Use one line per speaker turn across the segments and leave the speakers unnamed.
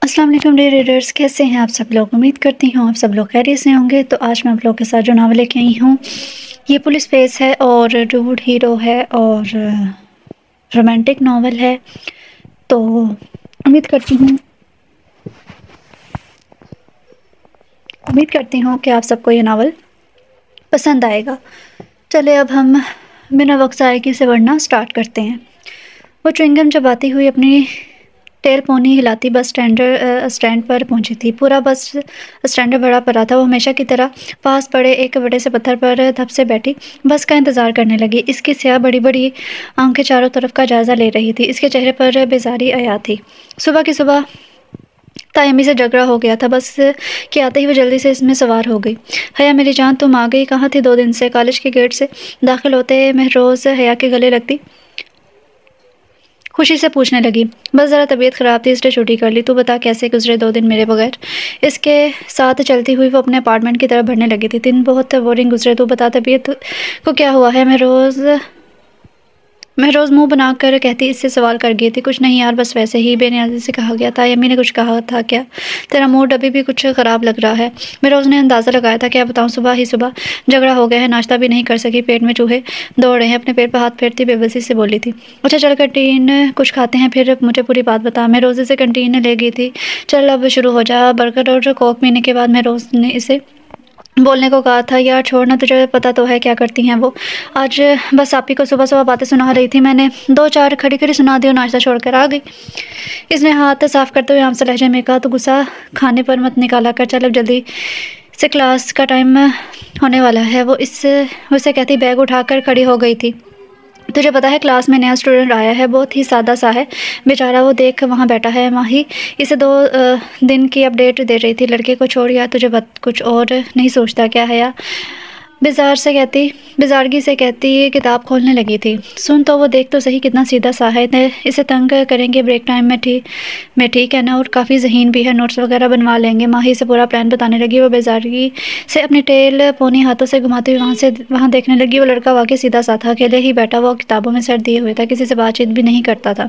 السلام علیکم dear readers, کیسے ہیں آپ سب لوگ؟ امید کرتی ہوں آپ سب لوگ خیریت سے ہوں گے۔ تو آج میں آپ لوگوں کے ساتھ جو ناول لے کے آئی ہوں یہ پولیس فیس ہے اور ڈوڈ ہیرو ہے اور رومانٹک ناول ہے۔ تو امید کرتی ہوں کہ آپ سب کو یہ ناول پسند آئے گا۔ چلے اب ہم بنا وقت ضائع سے ورنہ سٹارٹ کرتے ہیں۔ وہ چوئنگم چباتی ہوئی اپنی ٹیل پونی ہلاتی بس اسٹینڈ پر پہنچی تھی۔ پورا بس اسٹینڈ بھرا پڑا تھا۔ وہ ہمیشہ کی طرح پاس پڑے ایک بڑے سے پتھر پر دھپ سے بیٹھی بس کا انتظار کرنے لگی۔ اس کی سیاہ بڑی بڑی آنکھیں چاروں طرف کا جائزہ لے رہی تھی۔ اس کے چہرے پر بیزاری عیاں تھی۔ صبح کی صبح تایمی سے جھگڑا ہو گیا تھا۔ بس کے آتے ہی وہ جلدی سے اس میں سوار ہو گئی۔ حیا میری جان، تم آ گئی؟ کہاں تھی 2 دن سے؟ کالج کے گیٹ سے داخل ہوتے مہروز حیا کے گلے لگتی خوشی سے پوچھنے لگی۔ بس ذرا طبیعت خراب تھی اس لیے چھٹی کر لی۔ تو بتا کیسے گزرے 2 دن میرے بغیر؟ اس کے ساتھ چلتی ہوئی وہ اپنے اپارٹمنٹ کی طرف بڑھنے لگی تھی۔ دن بہت بورنگ گزرے۔ تو بتا طبیعت کو کیا ہوا ہے؟ مہروز منہ بنا کر کہتی اس سے سوال کر گئی تھی۔ کچھ نہیں یار، بس ویسے ہی بے نیازی سے کہا گیا تھا۔ امی نے کچھ کہا تھا کیا؟ تیرا موڈ ابھی بھی کچھ خراب لگ رہا ہے۔ مہروز نے اندازہ لگایا تھا۔ کیا بتاؤں، صبح ہی صبح جھگڑا ہو گیا ہے، ناشتہ بھی نہیں کر سکی، پیٹ میں چوہے دوڑ رہے ہیں۔ اپنے پیٹ پر ہاتھ پھیرتی بے بسی سے بولی تھی۔ اچھا چل کنٹین کچھ کھاتے ہیں، پھر مجھے پوری بات بتا۔ مہروز اسے کنٹین لے گئی تھی۔ چل اب شروع ہو جا۔ برگر اور کوک پینے کے بعد مہروز نے اسے بولنے کو کہا تھا۔ یار چھوڑنا، تجھے پتہ تو ہے کیا کرتی ہیں وہ۔ آج بس آپ ہی کو صبح صبح باتیں سنا رہی تھی، میں نے 2-4 کھڑی کھڑی سنا دی اور ناشتہ چھوڑ کر آ گئی۔ اس نے ہاتھ صاف کرتے ہوئے عام سے لہجے میں کہا۔ تو غصہ کھانے پر مت نکالا کر، چل اب جلدی سے کلاس کا ٹائم ہونے والا ہے۔ وہ اسے کہتی بیگ اٹھا کر کھڑی ہو گئی تھی۔ تجھے پتہ ہے کلاس میں نیا اسٹوڈنٹ آیا ہے، بہت ہی سادہ سا ہے بیچارہ، وہ دیکھ وہاں بیٹھا ہے۔ ماہی اسے 2 دن کی اپ ڈیٹ دے رہی تھی۔ لڑکے کو چھوڑ یار، تجھے کچھ اور نہیں سوچتا کیا؟ حیا بیزارگی سے کہتی کتاب کھولنے لگی تھی۔ سن تو وہ دیکھ تو صحیح کتنا سیدھا سا ہے، اسے تنگ کریں گے بریک ٹائم میں ٹھیک ہے نا؟ اور کافی ذہین بھی ہے، نوٹس وغیرہ بنوا لیں گے۔ ماہی سے پورا پلان بتانے لگی۔ وہ بیزارگی سے اپنی ٹیل پونی ہاتھوں سے گھماتی ہوئی وہاں دیکھنے لگی۔ وہ لڑکا واقعی سیدھا سا تھا، اکیلے ہی بیٹھا وہ کتابوں میں سر دیے ہوئے تھا، کسی سے بات چیت بھی نہیں کرتا تھا۔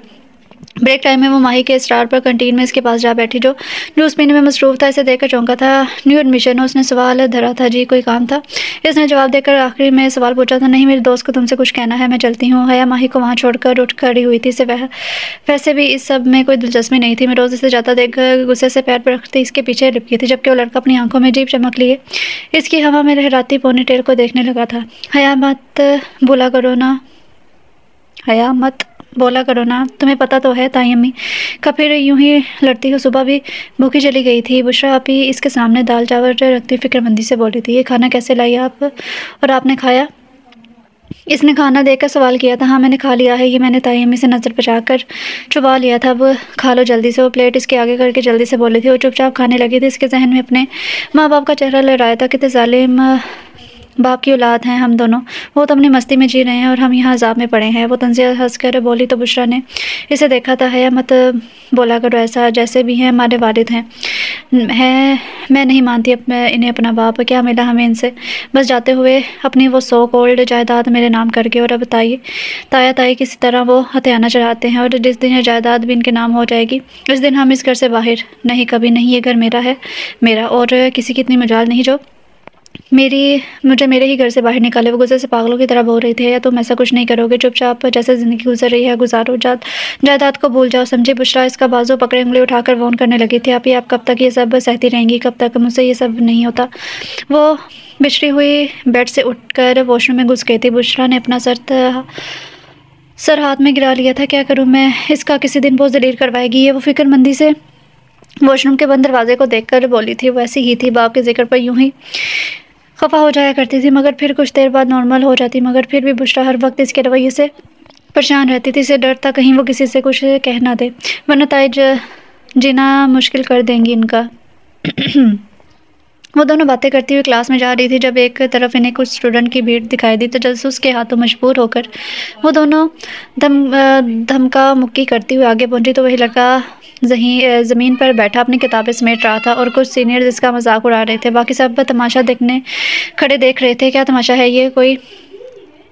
بریک ٹائم میں وہ ماہی کے اسٹار پر کنٹین میں اس کے پاس جا بیٹھی جو جوس پینے میں مصروف تھا۔ اسے دیکھ کر چونکا تھا۔ نیو ایڈمیشن ہو؟ اس نے سوال دھرا تھا۔ جی کوئی کام تھا؟ اس نے جواب دے کر آخری میں سوال پوچھا تھا۔ نہیں، میرے دوست کو تم سے کچھ کہنا ہے، میں چلتی ہوں۔ حیا ماہی کو وہاں چھوڑ کر اٹھ کھڑی ہوئی تھی۔ اسے ویسے بھی اس سب میں کوئی دلچسپی نہیں تھی۔ مہروز اسے جاتا دیکھ غصے سے پیر پر رکھتی اس کے پیچھے لپکی تھی، جبکہ وہ لڑکا اپنی آنکھوں میں عجیب چمک لیے اس کی ہوا میں لہراتی پونی ٹیل کو دیکھنے لگا تھا۔ حیا مت بولا کرو نا، تمہیں پتہ تو ہے تائی امی کا پھر یوں ہی لڑتی ہو۔ صبح بھی بھوکی چلی گئی تھی۔ بشریٰ آپی اس کے سامنے دال چاول رکھتی فکر مندی سے بولی تھی۔ یہ کھانا کیسے لائی آپ؟ اور آپ نے کھایا؟ اس نے کھانا دیکھ کر سوال کیا تھا۔ ہاں میں نے کھا لیا ہے، یہ میں نے تائی امی سے نظر بچا کر چبا لیا تھا۔ اب کھا لو جلدی سے۔ وہ پلیٹ اس کے آگے کر کے جلدی سے بولی تھی۔ وہ چپ چاپ کھانے لگی تھی۔ اس کے ذہن میں اپنے ماں باپ کا چہرہ لہرایا تھا۔ کتنے ظالم باپ کی اولاد ہیں ہم دونوں، وہ تو اپنی مستی میں جی رہے ہیں اور ہم یہاں عذاب میں پڑے ہیں۔ وہ طنزیہ ہنس کر بولی تو بشریٰ نے اسے دیکھا تھا۔ حیا مت بولا کرو ایسا، جیسے بھی ہیں ہمارے والد ہیں، میں نہیں مانتی انہیں اپنا باپ، کیا ملا ہمیں ان سے؟ بس جاتے ہوئے اپنی وہ سو کولڈ جائیداد میرے نام کر کے، اور اب تایا تائی کسی طرح وہ ہتھیانہ چڑھاتے ہیں، اور جس دن یہ جائیداد بھی ان کے نام ہو جائے گی اس دن ہم اس گھر سے باہر نہیں، کبھی نہیں۔ یہ گھر میرا ہے، میرا، اور کسی کی اتنی مجال نہیں جو مجھے میرے ہی گھر سے باہر نکالے۔ وہ غصے سے پاگلوں کی طرح بول رہی تھی۔ یا تم ایسا کچھ نہیں کرو گے، چپ چاپ جیسے زندگی گزر رہی ہے گزارو، جائیداد کو بھول جاؤ، سمجھے؟ بشریٰ اس کا بازو پکڑے انگلی اٹھا کر وون کرنے لگی تھی۔ آپ کب تک یہ سب سہتی رہیں گی؟ کب تک؟ مجھ سے یہ سب نہیں ہوتا۔ وہ بچھڑی ہوئی بیڈ سے اٹھ کر واش روم میں گھس گئی تھی۔ بشریٰ نے اپنا سر ہاتھ میں گرا لیا تھا۔ کیا کروں میں اس کا؟ کسی دن بہت ذلیل کروائے گی یہ۔ وہ فکر مندی سے واش روم کے بند دروازے کو دیکھ کر بولی تھی۔ وہ ایسی ہی تھی، باپ کے ذکر پر یوں ہی خفا ہو جایا کرتی تھی، مگر پھر کچھ دیر بعد نارمل ہو جاتی، مگر پھر بھی بشریٰ ہر وقت اس کے رویے سے پریشان رہتی تھی۔ اسے ڈر تھا کہیں وہ کسی سے کچھ کہہ نہ دے، ورنہ تائی جینا مشکل کر دیں گی ان کا۔ وہ دونوں باتیں کرتی ہوئی کلاس میں جا رہی تھی جب ایک طرف انہیں کچھ اسٹوڈنٹ کی بھیڑ دکھائی دی۔ تجسس کے ہاتھوں مجبور ہو کر وہ دونوں دھمکا مکی کرتی ہوئی آگے پہنچی تو وہی لڑکا زمین پر بیٹھا اپنی کتابیں سمیٹ رہا تھا، اور کچھ سینئرز اس کا مذاق اڑا رہے تھے۔ باقی سب تماشا کھڑے دیکھ رہے تھے۔ کیا تماشا ہے یہ؟ کوئی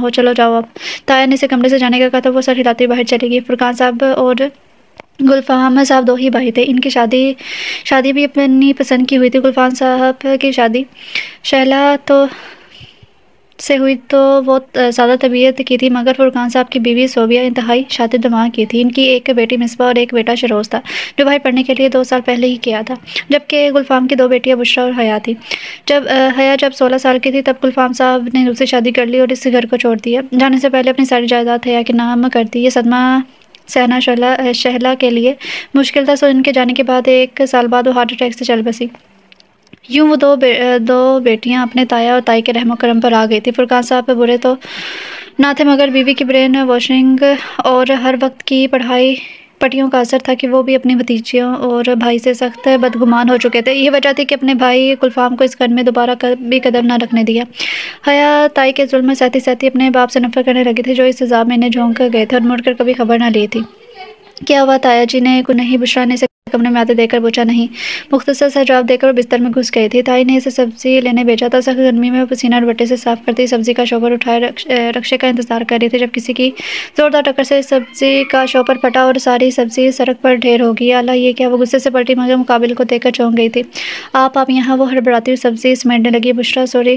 ہو، چلو جاؤ اب۔ تایا نے اسے کمرے سے جانے کا کہا تو وہ سر ہلاتے ہوئے باہر چلی گئی۔ فرقان صاحب اور گلفام صاحب 2 ہی بھائی تھے۔ ان کی شادی بھی اپنی پسند کی ہوئی تھی۔ گلفام صاحب کی شادی شہلا سے ہوئی تو وہ سادہ طبیعت کی تھی، مگر فرقان صاحب کی بیوی صوبیہ انتہائی شاطر دماغ کی تھی۔ ان کی ایک بیٹی مصباح اور ایک بیٹا شروز تھا، جو باہر پڑھنے کے لیے 2 سال پہلے ہی کیا تھا، جبکہ گلفام کی 2 بیٹیاں بشریٰ اور حیا تھیں۔ جب 16 سال کی تھی تب گلفام صاحب نے دوسری شادی کر لی اور اس گھر کو چھوڑ دیا۔ جانے سے پہلے اپنی ساری جائیداد حیا کے نام کر دی۔ یہ صدمہ سہنا شہلا کے لیے مشکل تھا، سو ان کے جانے کے بعد 1 سال بعد وہ ہارٹ اٹیک سے چل بسی۔ یوں وہ 2 بیٹیاں اپنے تایا اور تائی کے رحم و کرم پر آ گئی تھی۔ فرقان صاحب برے تو نہ تھے، مگر بیوی کی برین واشنگ اور ہر وقت کی پٹیوں کا اثر تھا کہ وہ بھی اپنی بھتیجیوں اور بھائی سے سخت بدگمان ہو چکے تھے۔ یہ وجہ تھی کہ اپنے بھائی گلفام کو اس گھر میں دوبارہ بھی قدم نہ رکھنے دیا۔ حیا تائی کے ظلم میں سہتی اپنے باپ سے نفرت کرنے لگی تھی، جو اس عذاب میں انہیں جھونک گئے تھے اور مڑ کر کبھی خبر نہ لی تھی۔ کیا ہوا تایا جی نے نہیں، بشریٰ نے اسے کمرے میں آتے دیکھ کر پوچھا۔ نہیں، مختصر سا جواب دے کر وہ بستر میں گھس گئی تھی۔ تائی نے اسے سبزی لینے بھیجا تھا۔ سخت گرمی میں وہ پسینہ دوپٹے سے صاف کرتی سبزی کا شوپر اٹھائے رکشے کا انتظار کر رہی تھی، جب کسی کی زوردار ٹکر سے سبزی کا شوپر پھٹا اور ساری سبزی سڑک پر ڈھیر ہو گئی۔ اللہ، یہ کیا! وہ غصے سے پلٹی، مگر مقابل کو دیکھ کر چونک گئی تھی۔ آپ یہاں! وہ ہڑبڑاتی ہوئی سبزی سمیٹنے لگی۔ بشریٰ، سوری،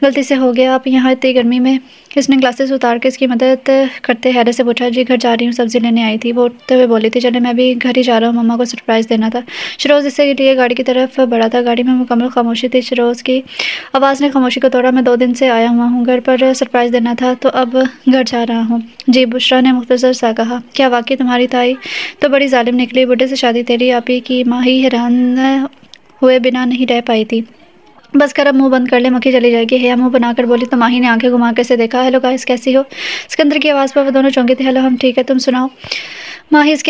غلطی سے ہو گیا۔ آپ یہاں اتنی گرمی میں؟ اس نے گلاسز اتار کے اس کی مدد کرتے حیرت سے پوچھا۔ جی، گھر جا رہی ہوں، سبزی لینے آئی تھی، وہ اٹھتے ہوئے بولی تھی۔ چلے، میں بھی گھر ہی جا رہا ہوں، مما کو سرپرائز دینا تھا۔ شروز اس کے لیے گاڑی کی طرف بڑھا تھا۔ گاڑی میں مکمل خاموشی تھی۔ شروز کی آواز نے خاموشی کو توڑا۔ میں 2 دن سے آیا ہوا ہوں، گھر پر سرپرائز دینا تھا تو اب گھر جا رہا ہوں۔ جی، بشریٰ نے مختصر سا کہا۔ کیا واقعی تمہاری تائی تو بڑی ظالم نکلی؟ بڈھے سے شادی تیری آپی کی ماں ہی حیران ہوئے بنا نہیں رہ پائی تھی۔ بس کر، اب منہ بند کر لے، مکھی چلی جائے گی۔ حیا منہ بنا کر بولی تو ماہی نے آنکھیں گھما کر اسے دیکھا۔ ہیلو گائز، کیسی ہو؟ سکندر کی آواز پر وہ دونوں چونکی تھے۔ ہیلو، ہم ٹھیک ہے، تم سناؤ؟ ماہی اس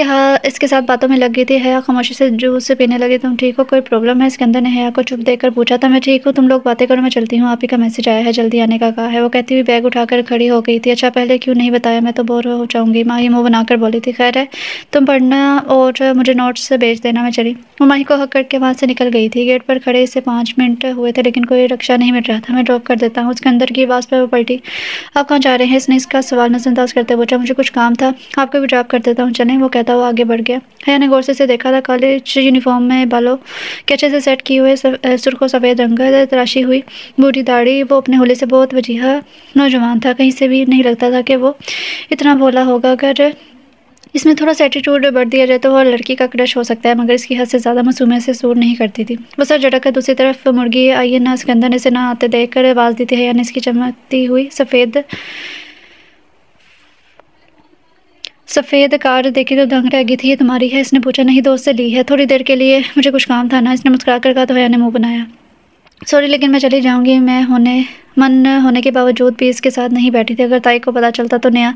کے ساتھ باتوں میں لگ گئی تھی۔ حیا خاموشی سے جوس پینے لگی۔ تم ٹھیک ہو؟ کوئی پرابلم ہے؟ سکندر نے حیا کو چپ دیکھ کر پوچھا تھا۔ میں ٹھیک ہوں، تم لوگ باتیں کرو، میں چلتی ہوں، آپی کا میسج آیا ہے، جلدی آنے کا کہا ہے، وہ کہتی ہوئی بیگ اٹھا کر کھڑی ہو گئی تھی۔ اچھا، پہلے کیوں نہیں بتایا؟ میں تو بور ہو جاؤں گی، ماہی منہ بنا کر بولی تھی۔ خیر ہے، تم پڑھنا اور مجھے نوٹس بھیج دینا، میں چلی۔ وہ ماہی کو ہگ کر کے وہاں سے نکل گئی تھی۔ گیٹ پر کھڑے اسے 5 منٹ ہوئے تھے، لیکن کوئی رکشہ نہیں مل رہا تھا۔ میں ڈراپ کر دیتا ہوں، سکندر کی آواز پر وہ پلٹی۔ آپ کہاں جا رہے ہیں؟ اس نے اس کا سوال نظر انداز کرتے پوچھا۔ مجھے کچھ کام تھا، آپ کو بھی ڈراپ کر دیتا ہوں، چلیں، وہ کہتا ہوا آگے بڑھ گیا۔ حیا نے غور سے اسے دیکھا تھا۔ کالج یونیفارم میں، بالوں کے اچھے سے سیٹ کیے ہوئے، سرخ و سفید رنگت تراشی ہوئی بوڑھی داڑھی، وہ اپنے ہولے سے بہت وجیہہ نوجوان تھا۔ کہیں سے بھی نہیں لگتا تھا کہ وہ اتنا بھولا ہوگا۔ اگر اس میں تھوڑا سا ایٹیٹیوڈ بڑھ دیا جائے تو وہ لڑکی کا کرش ہو سکتا ہے، مگر اس کی حد سے زیادہ معصومیت سے سور نہیں کرتی تھی۔ وہ سر جھٹک کر دوسری طرف مڑ گئی۔ آئیے نا، سکندر نے اسے نہ آتے دیکھ کر آواز دی تھی۔ حیا نے اس کی چمکتی ہوئی سفید کار دیکھی تو دنگ رہ گئی تھی۔ یہ تمہاری ہے؟ اس نے پوچھا۔ نہیں، دوست سے لی ہے، تھوڑی دیر کے لیے، مجھے کچھ کام تھا نا، اس نے مسکرا کر کہا تو حیا نے منہ بنایا۔ سوری، لیکن میں چلی جاؤں گی۔ میں من ہونے کے باوجود بھی اس کے ساتھ نہیں بیٹھی تھی۔ اگر تائی کو پتہ چلتا تو نیا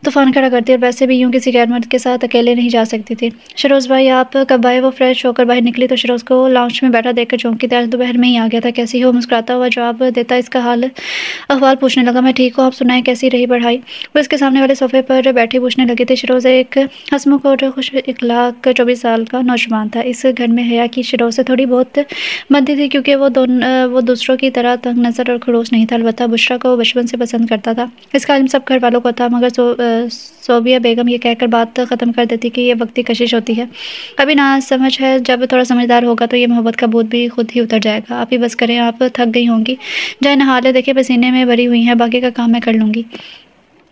طوفان کھڑا کرتی، اور ویسے بھی یوں کسی غیر مرد کے ساتھ اکیلے نہیں جا سکتی تھی۔ شروز بھائی، آپ کب آئے؟ وہ فریش ہو کر باہر نکلی تو شروز کو لاؤنج میں بیٹھا دیکھ کر چونکی تھی۔ آج دوپہر میں ہی آ گیا تھا، کیسی ہو؟ مسکراتا ہوا جواب دیتا اس کا حال احوال پوچھنے لگا۔ میں ٹھیک ہوں، آپ سنائیں، کیسی رہی پڑھائی؟ وہ اس کے سامنے والے صوفے پر بیٹھی پوچھنے لگی تھی۔ شروز ایک ہنسمکھ اور خوش اخلاق 24 سال کا نوجوان تھا۔ اس گھر میں حیا کی شروز سے تھوڑی بہت بنتی تھی، کیونکہ وہ دوسروں کی طرح تنگ نظر اور خڑوس نہیں تھا۔ البتہ بشریٰ کو بچپن سے پسند کرتا تھا، اس کا علم سب گھر والوں کو تھا، مگر صوبیہ بیگم یہ کہہ کر بات ختم کر دیتی کہ یہ وقتی کشش ہوتی ہے، ابھی نہ سمجھ ہے، جب تھوڑا سمجھدار ہوگا تو یہ محبت کا بھوت بھی خود ہی اتر جائے گا۔ آپ ہی بس کریں، آپ تھک گئی ہوں گی، جائیں نہا لیں، دیکھیں پسینے میں بھری ہوئی ہیں، باقی کا کام میں کر لوں گی۔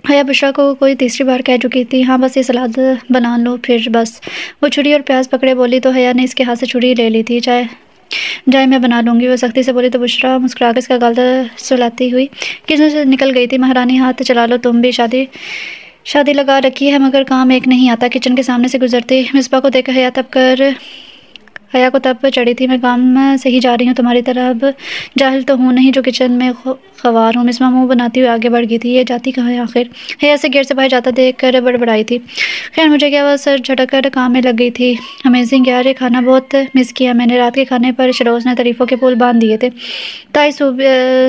حیا بشریٰ کو کوئی تیسری بار کہہ چکی تھی۔ ہاں، بس یہ سلاد بنا لو پھر بس۔ وہ چھری اور پیاز پکڑے بولی تو حیا نے اس کے ہاتھ سے چھری لے لی تھی۔ جائے، میں بنا لوں گی، وہ سختی سے بولی تو بشریٰ مسکرا کر اس کا گال سلاتی ہوئی کچن سے نکل گئی تھی۔ مہارانی، ہاتھ چلا لو، تم بھی شادی لگا رکھی ہے، مگر کام ایک نہیں آتا۔ کچن کے سامنے سے گزرتی مصباح کو دیکھ کر حیا کو تب چڑھی تھی۔ میں کام سے ہی جا رہی ہوں، تمہاری طرح اب جاہل تو ہوں نہیں جو کچن میں خوار ہوں۔ مصباح منہ بناتی ہوئی آگے بڑھ گئی تھی۔ یہ جاتی کہاں ہے آخر؟ حیا سے گیٹ سے باہر جاتا دیکھ کر بڑبڑائی تھی۔ خیر مجھے کیا، وہ سر جھٹک کر کام میں لگ گئی تھی۔ امیزنگ یار، یہ کھانا بہت مس کیا میں نے، رات کے کھانے پر شروز نے تعریفوں کے پھول باندھ دیے تھے۔ تائی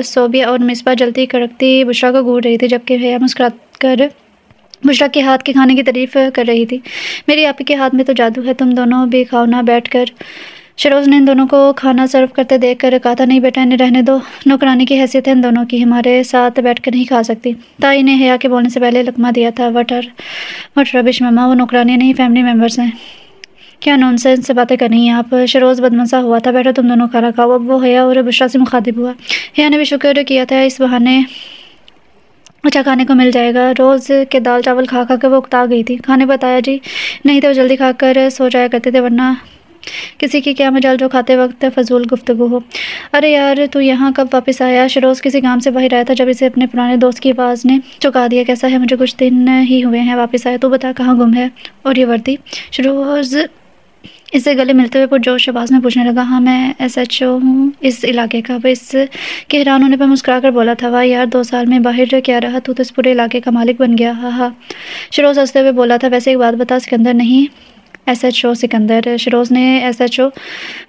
صوبیہ اور مصباح جلتی کڑکتی بشریٰ کو گھور رہی تھی، جبکہ حیا مسکرا کر بشریٰ کے ہاتھ کے کھانے کی تعریف کر رہی تھی۔ میری آپی کے ہاتھ میں تو جادو ہے، تم دونوں بھی کھاؤ نا بیٹھ کر۔ شروز نے ان دونوں کو کھانا سرو کرتے دیکھ کر کہا تھا، نہیں بیٹا انہیں رہنے دو، نوکرانی کی حیثیت ہے ان دونوں کی، ہمارے ساتھ بیٹھ کر نہیں کھا سکتی۔ تائی نے حیا کے بولنے سے پہلے لقمہ دیا تھا۔ وٹ ربش مما، وہ نوکرانی نہیں فیملی ممبرز ہیں۔ کیا نونسنس سے باتیں کر رہی ہیں آپ؟ شروز بدمزہ ہوا تھا۔ بیٹا تم دونوں کھانا کھاؤ۔ اب وہ حیا اور بشریٰ سے مخاطب ہوا۔ حیا نے بھی شکر کیا تھا، اس بہانے اچھا کھانے کو مل جائے گا۔ روز کے دال چاول کھا کھا کے وہ اکتا گئی تھی۔ کھانے بتایا جی نہیں تو جلدی کھا کر سو جایا کرتے تھے، ورنہ کسی کی کیا مجال جو کھاتے وقت فضول گفتگو ہو۔ ارے یار تو یہاں کب واپس آیا؟ شروز کسی کام سے باہر آیا تھا جب اسے اپنے پرانے دوست کی آواز نے چکا دیا۔ کیسا ہے؟ مجھے کچھ دن ہی ہوئے ہیں واپس آئے، تو بتا کہاں گم ہے؟ اور یہ وردی؟ شروز اس سے گلے ملتے ہوئے پرجوش آواز میں پوچھنے لگا۔ ہاں میں ایس ایچ او ہوں اس علاقے کا۔ وہ اس کے حیران ہونے پر مسکرا کر بولا تھا، واہ یار 2 سال میں باہر کیا رہا، تو اس پورے علاقے کا مالک بن گیا، ہاں ہاں۔ شروز ہنستے ہوئے بولا تھا، ویسے ایک بات بتا، سکندر نہیں ایس ایچ او سکندر۔ شروز نے ایس ایچ او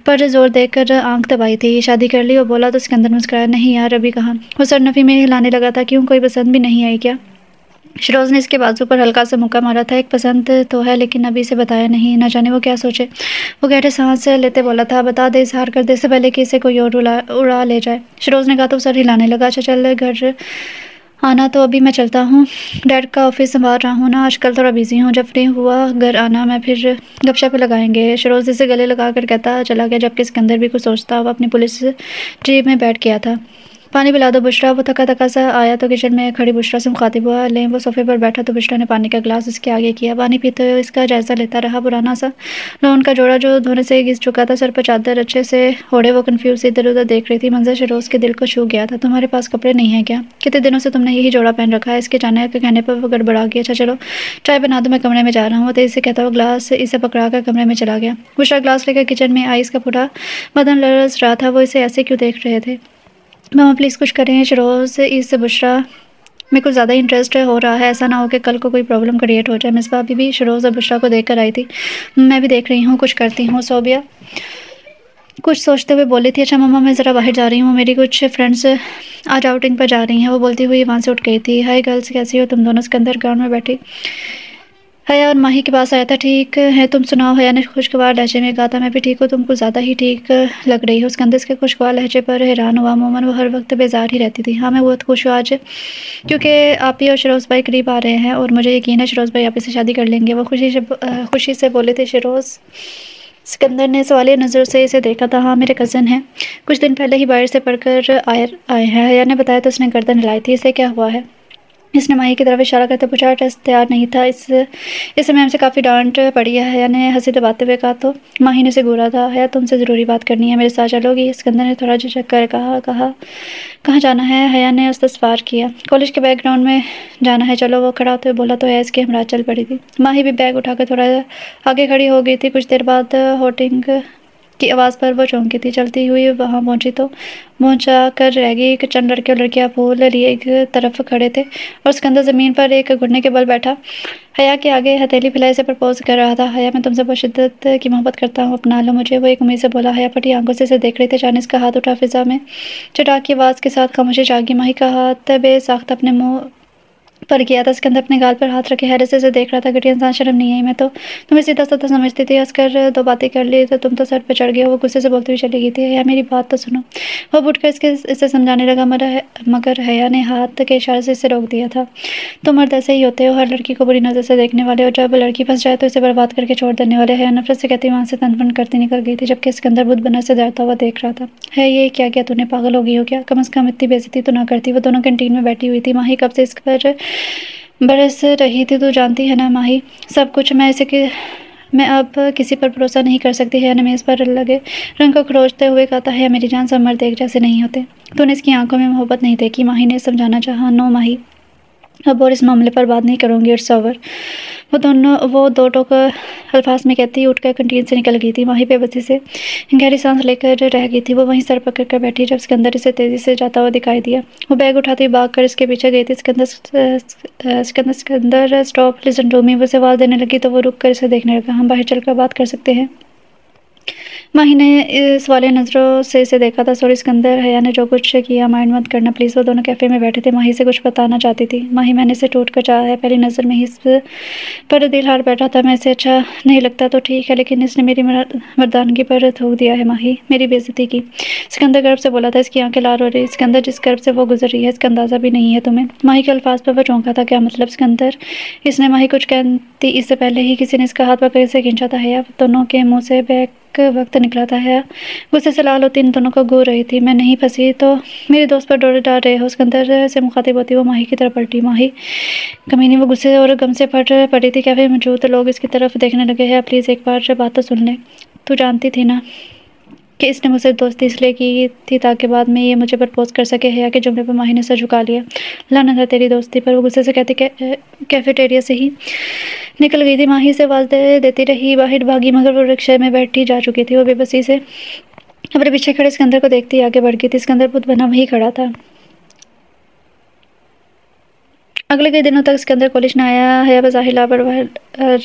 پر زور دے کر آنکھ دبائی تھی۔ شادی کر لی؟ وہ بولا تو سکندر مسکرایا، نہیں یار ابھی کہاں۔ وہ سر نفی میں ہلانے لگا تھا، کیوں کوئی پسند بھی نہیں آئی کیا؟ شروز نے اس کے بازو پر ہلکا سا مکہ مارا تھا، ایک پسند تو ہے لیکن ابھی اسے بتایا نہیں، نہ جانے وہ کیا سوچے۔ وہ گہرے سانس لیتے بولا تھا، بتا دے اظہار کر دے اس سے پہلے کہ اسے کوئی اور اڑا لے جائے۔ شروز نے کہا تو سر ہلانے لگا، اچھا چل گھر آنا تو ابھی میں چلتا ہوں، ڈیڈ کا آفس سنبھال رہا ہوں نا، آج کل تھوڑا بیزی ہوں، جب فری ہوا گھر آنا، میں پھر گپ شپ لگائیں گے۔ شروز اسے گلے لگا کر کہتا چلا گیا، جبکہ سکندر بھی کچھ سوچتا وہ اپنی پولیس جیب میں بیٹھ گیا تھا۔ پانی پلا دو بشریٰ۔ وہ تھکا تھکا سا آیا تو کچن میں کھڑی بشریٰ سے مخاطب ہوا، لیں۔ وہ صوفے پر بیٹھا تو بشریٰ نے پانی کا گلاس اس کے آگے کیا، پانی پیتے ہوئے اس کا جائزہ لیتا رہا۔ پرانا سا لون کا جوڑا جو دھونے سے گھس چکا تھا، سر پر چادر اچھے سے اوڑھے وہ کنفیوز ادھر ادھر دیکھ رہی تھی۔ منظر شروز کے دل کو چھو گیا تھا۔ تمہارے پاس کپڑے نہیں ہیں کیا؟ کتنے دنوں سے تم نے یہی جوڑا پہن رکھا ہے؟ اس کے جانے کے کہنے پر وہ گڑبڑا گیا۔ اچھا چلو چائے بنا دو، میں کمرے میں جا رہا ہوں۔ وہ تیزی سے کہتا ہوا گلاس اسے پکڑا کر کمرے میں چلا گیا۔ بشریٰ گلاس لے کر کچن میں آئی، اس کا پورا بدن لرز رہا تھا۔ وہ اسے ایسے کیوں دیکھ رہے تھے؟ ماما پلیز کچھ کریں۔ شروز اس بشریٰ میں کچھ زیادہ انٹرسٹ ہو رہا ہے، ایسا نہ ہو کہ کل کو کوئی پرابلم کریٹ ہو جائے۔ مصباح بی بی شروز اور بشریٰ کو دیکھ کر آئی تھی۔ میں بھی دیکھ رہی ہوں، کچھ کرتی ہوں۔ صوبیہ کچھ سوچتے ہوئے بولی تھی، اچھا ماما میں ذرا باہر جا رہی ہوں، میری کچھ فرینڈس آج آؤٹنگ پر جا رہی ہیں۔ وہ بولتی ہوئی وہاں سے اٹھ گئی تھی۔ ہائی گرلز کیسی ہو تم دونوں؟ سکندر گراؤنڈ میں بیٹھی حیا اور ماہی کے پاس آیا تھا۔ ٹھیک ہے تم سناؤ؟ حیا نے خوشگوار لہجے میں کہا تھا، میں بھی ٹھیک ہوں، تم کچھ زیادہ ہی ٹھیک لگ رہی ہو۔ سکندر کے خوشگوار لہجے پر حیران ہوا، عموماً وہ ہر وقت بیزار ہی رہتی تھی۔ ہاں میں بہت خوش ہوں آج کیونکہ آپ ہی اور شروز بھائی قریب آ رہے ہیں اور مجھے یقین ہے شروز بھائی آپ ہی سے شادی کر لیں گے، وہ خوشی سے بولے تھے شروز۔ سکندر نے سوالیہ نظروں سے اسے دیکھا تھا۔ ہاں میرے کزن ہیں، کچھ دن پہلے ہی باہر سے پڑھ کر آئے ہیں۔ حیا نے بتایا تو اس نے گردن ہلائی تھی۔ اسے کیا ہوا ہے؟ اس نے ماہی کی طرف اشارہ کرتے پوچھا۔ ٹیسٹ تیار نہیں تھا، اس سے میم سے کافی ڈانٹ پڑی ہے، حیا نے ہنسی دباتے ہوئے کہا تو ماہی نے اسے گھورا تھا۔ حیا تم سے ضروری بات کرنی ہے، میرے ساتھ چلو گی؟ سکندر نے تھوڑا جھجک کر کہا، کہاں جانا ہے؟ حیا نے استفسار کیا۔ کالج کے بیک گراؤنڈ میں جانا ہے، چلو۔ وہ کھڑا ہوتے ہوئے بولا تو حیا اس کے ہمراہ چل پڑی تھی۔ ماہی بھی بیگ اٹھا کر تھوڑا آگے کھڑی ہو گئی تھی۔ کچھ دیر بعد ہوٹنگ کی آواز پر وہ چونکی تھی، چلتی ہوئی وہاں پہنچی تو مونچا کر رہ گئی۔ چند لڑکے اور لڑکیاں پھول لیے ایک طرف کھڑے تھے اور سکندر زمین پر ایک گھٹنے کے بل بیٹھا حیا کے آگے ہتھیلی پھیلائے سے پرپوز کر رہا تھا۔ حیا میں تم سے بہت شدت کی محبت کرتا ہوں، اپنا لو مجھے، وہ ایک امید سے بولا۔ حیا پھٹی آنکھوں سے اسے دیکھ رہی تھی، اچانک اس کا ہاتھ اٹھا، فضا میں چٹاک کی آواز کے ساتھ خاموشی چھا گئی۔ ماہی کا ہاتھ بے ساختہ اپنے منہ پر کیا تھا۔ سکندر اپنے گال پر ہاتھ رکھے حیرت سے اسے دیکھ رہا تھا۔ گھٹیا انسان شرم نہیں آئی؟ میں تو تمہیں سیدھا سادہ سمجھتی تھی، عسکر 2 باتیں کر لی تو تم تو سر پہ چڑھ گئے ہو۔ وہ غصے سے بولتی ہوئی چلی گئی تھی۔ حیا میری بات تو سنو۔ وہ اٹھ کر اسے سمجھانے لگا مگر حیا نے ہاتھ کے اشارے سے اسے روک دیا تھا۔ تم مرد ایسے ہی ہوتے ہو، ہر لڑکی کو بری نظر سے دیکھنے والے، اور جب لڑکی پھنس جائے تو اسے برباد کر کے چھوڑ دینے والے۔ حیا نفرت سے کہتی وہاں سے تن پن کرتی نکل گئی تھی، جبکہ سکندر بدھ بنا سے ڈرتا ہوا دیکھ رہا تھا۔ ہے یہ کیا کیا تو نے؟ پاگل ہو گئی ہو کیا؟ کم از کم اتنی بے عزتی تو نہ کرتی۔ وہ دونوں کینٹین میں بیٹھی ہوئی تھی۔ ماہی کب سے اس پر برس رہی تھی، تو جانتی ہے نا ماہی سب کچھ، میں اب کسی پر بھروسہ نہیں کر سکتی۔ حیا نے میز پر لگے رنگ کو کھروچتے ہوئے کہا تھا، حیا میری جان سب مرد ایک جیسے نہیں ہوتے، تو نے اس کی آنکھوں میں محبت نہیں دیکھی؟ ماہی نے سمجھانا چاہا۔ نو ماہی، اب اور اس معاملے پر بات نہیں کروں گی، اٹس اوور۔ وہ 2 ٹوک الفاظ میں کہتی اٹھ کر کینٹین سے نکل گئی تھی۔ ماہی بے بسی سے گہری سانس لے کر رہ گئی تھی۔ وہ وہیں سر پکڑ کر بیٹھی جب سکندر اسے تیزی سے جاتا ہوا دکھائی دیا۔ وہ بیگ اٹھاتی بھاگ کر اس کے پیچھے گئی تھی۔ Sikandar stop, listen to me, وہ اسے آواز دینے لگی تو وہ رک کر اسے دیکھنے لگا۔ ہم باہر چل کر بات کر سکتے ہیں؟ ماہی نے اس والے نظروں سے اسے دیکھا تھا. سوری اسکندر, حیا نے جو کچھ کیا مائنڈ مت کرنا پلیز. وہ دونوں کیفے میں بیٹھے تھے. ماہی سے کچھ بتانا چاہتی تھی. ماہی میں نے اسے ٹوٹ کر چاہا ہے. پہلی نظر میں ہی اس پر دل ہار بیٹھا تھا. میں اسے اچھا نہیں لگتا تو ٹھیک ہے, لیکن اس نے میری مردانگی پر تھوک دیا ہے. ماہی میری بے عزتی کی. اسکندر گرب سے بولا تھا. اس کی آنکھیں لال ہو رہی. اسکندر جس گرب سے وہ گزر رہی ہے اس کا اندازہ بھی نہیں ہے تمہیں. ماہی کے الفاظ پر وہ چونکا تھا. کیا مطلب اسکندر؟ اس نے ماہی کچھ کہتی اس سے پہلے ہی کسی نے اس کا ہاتھ پکڑ اسے کھینچا تھا. حیا دونوں کے منہ سے بیک وقت نکلا تھا. حیا غصے سے لال ہوتی ان دونوں کو گھور رہی تھی. میں نہیں پھنسی تو میرے دوست پر ڈور ڈال رہے ہو. اسکندر سے مخاطب ہوتی وہ ماہی کی طرف پلٹی. ماہی کمینی وہ غصے اور غم سے پھٹ پڑی تھی. کیفے میں موجود لوگ اس کی طرف دیکھنے لگے. حیا پلیز ایک بار بات تو سن لے. تو جانتی تھی نا کہ اس نے مجھ سے دوستی اس لیے کی تھی تاکہ بعد میں یہ مجھے پرپوز کر سکے. حیا کے جملے پر ماہی نے سر جھکا لیا. لعنت ہے تیری دوستی پر. وہ غصے سے کہتی کیفیٹیریا سے ہی نکل گئی تھی. ماہی سے آواز دیتی رہی باہر بھاگی, مگر وہ رکشے میں بیٹھی جا چکی تھی. وہ بے بسی سے اپنے پیچھے کھڑے اسکندر کو دیکھتی آگے بڑھ گئی تھی. اسکندر بت بنا وہیں کھڑا تھا. اگلے کئی دنوں تک اسکندر کالج نہ آیا. حیا بظاہر لاپرواہ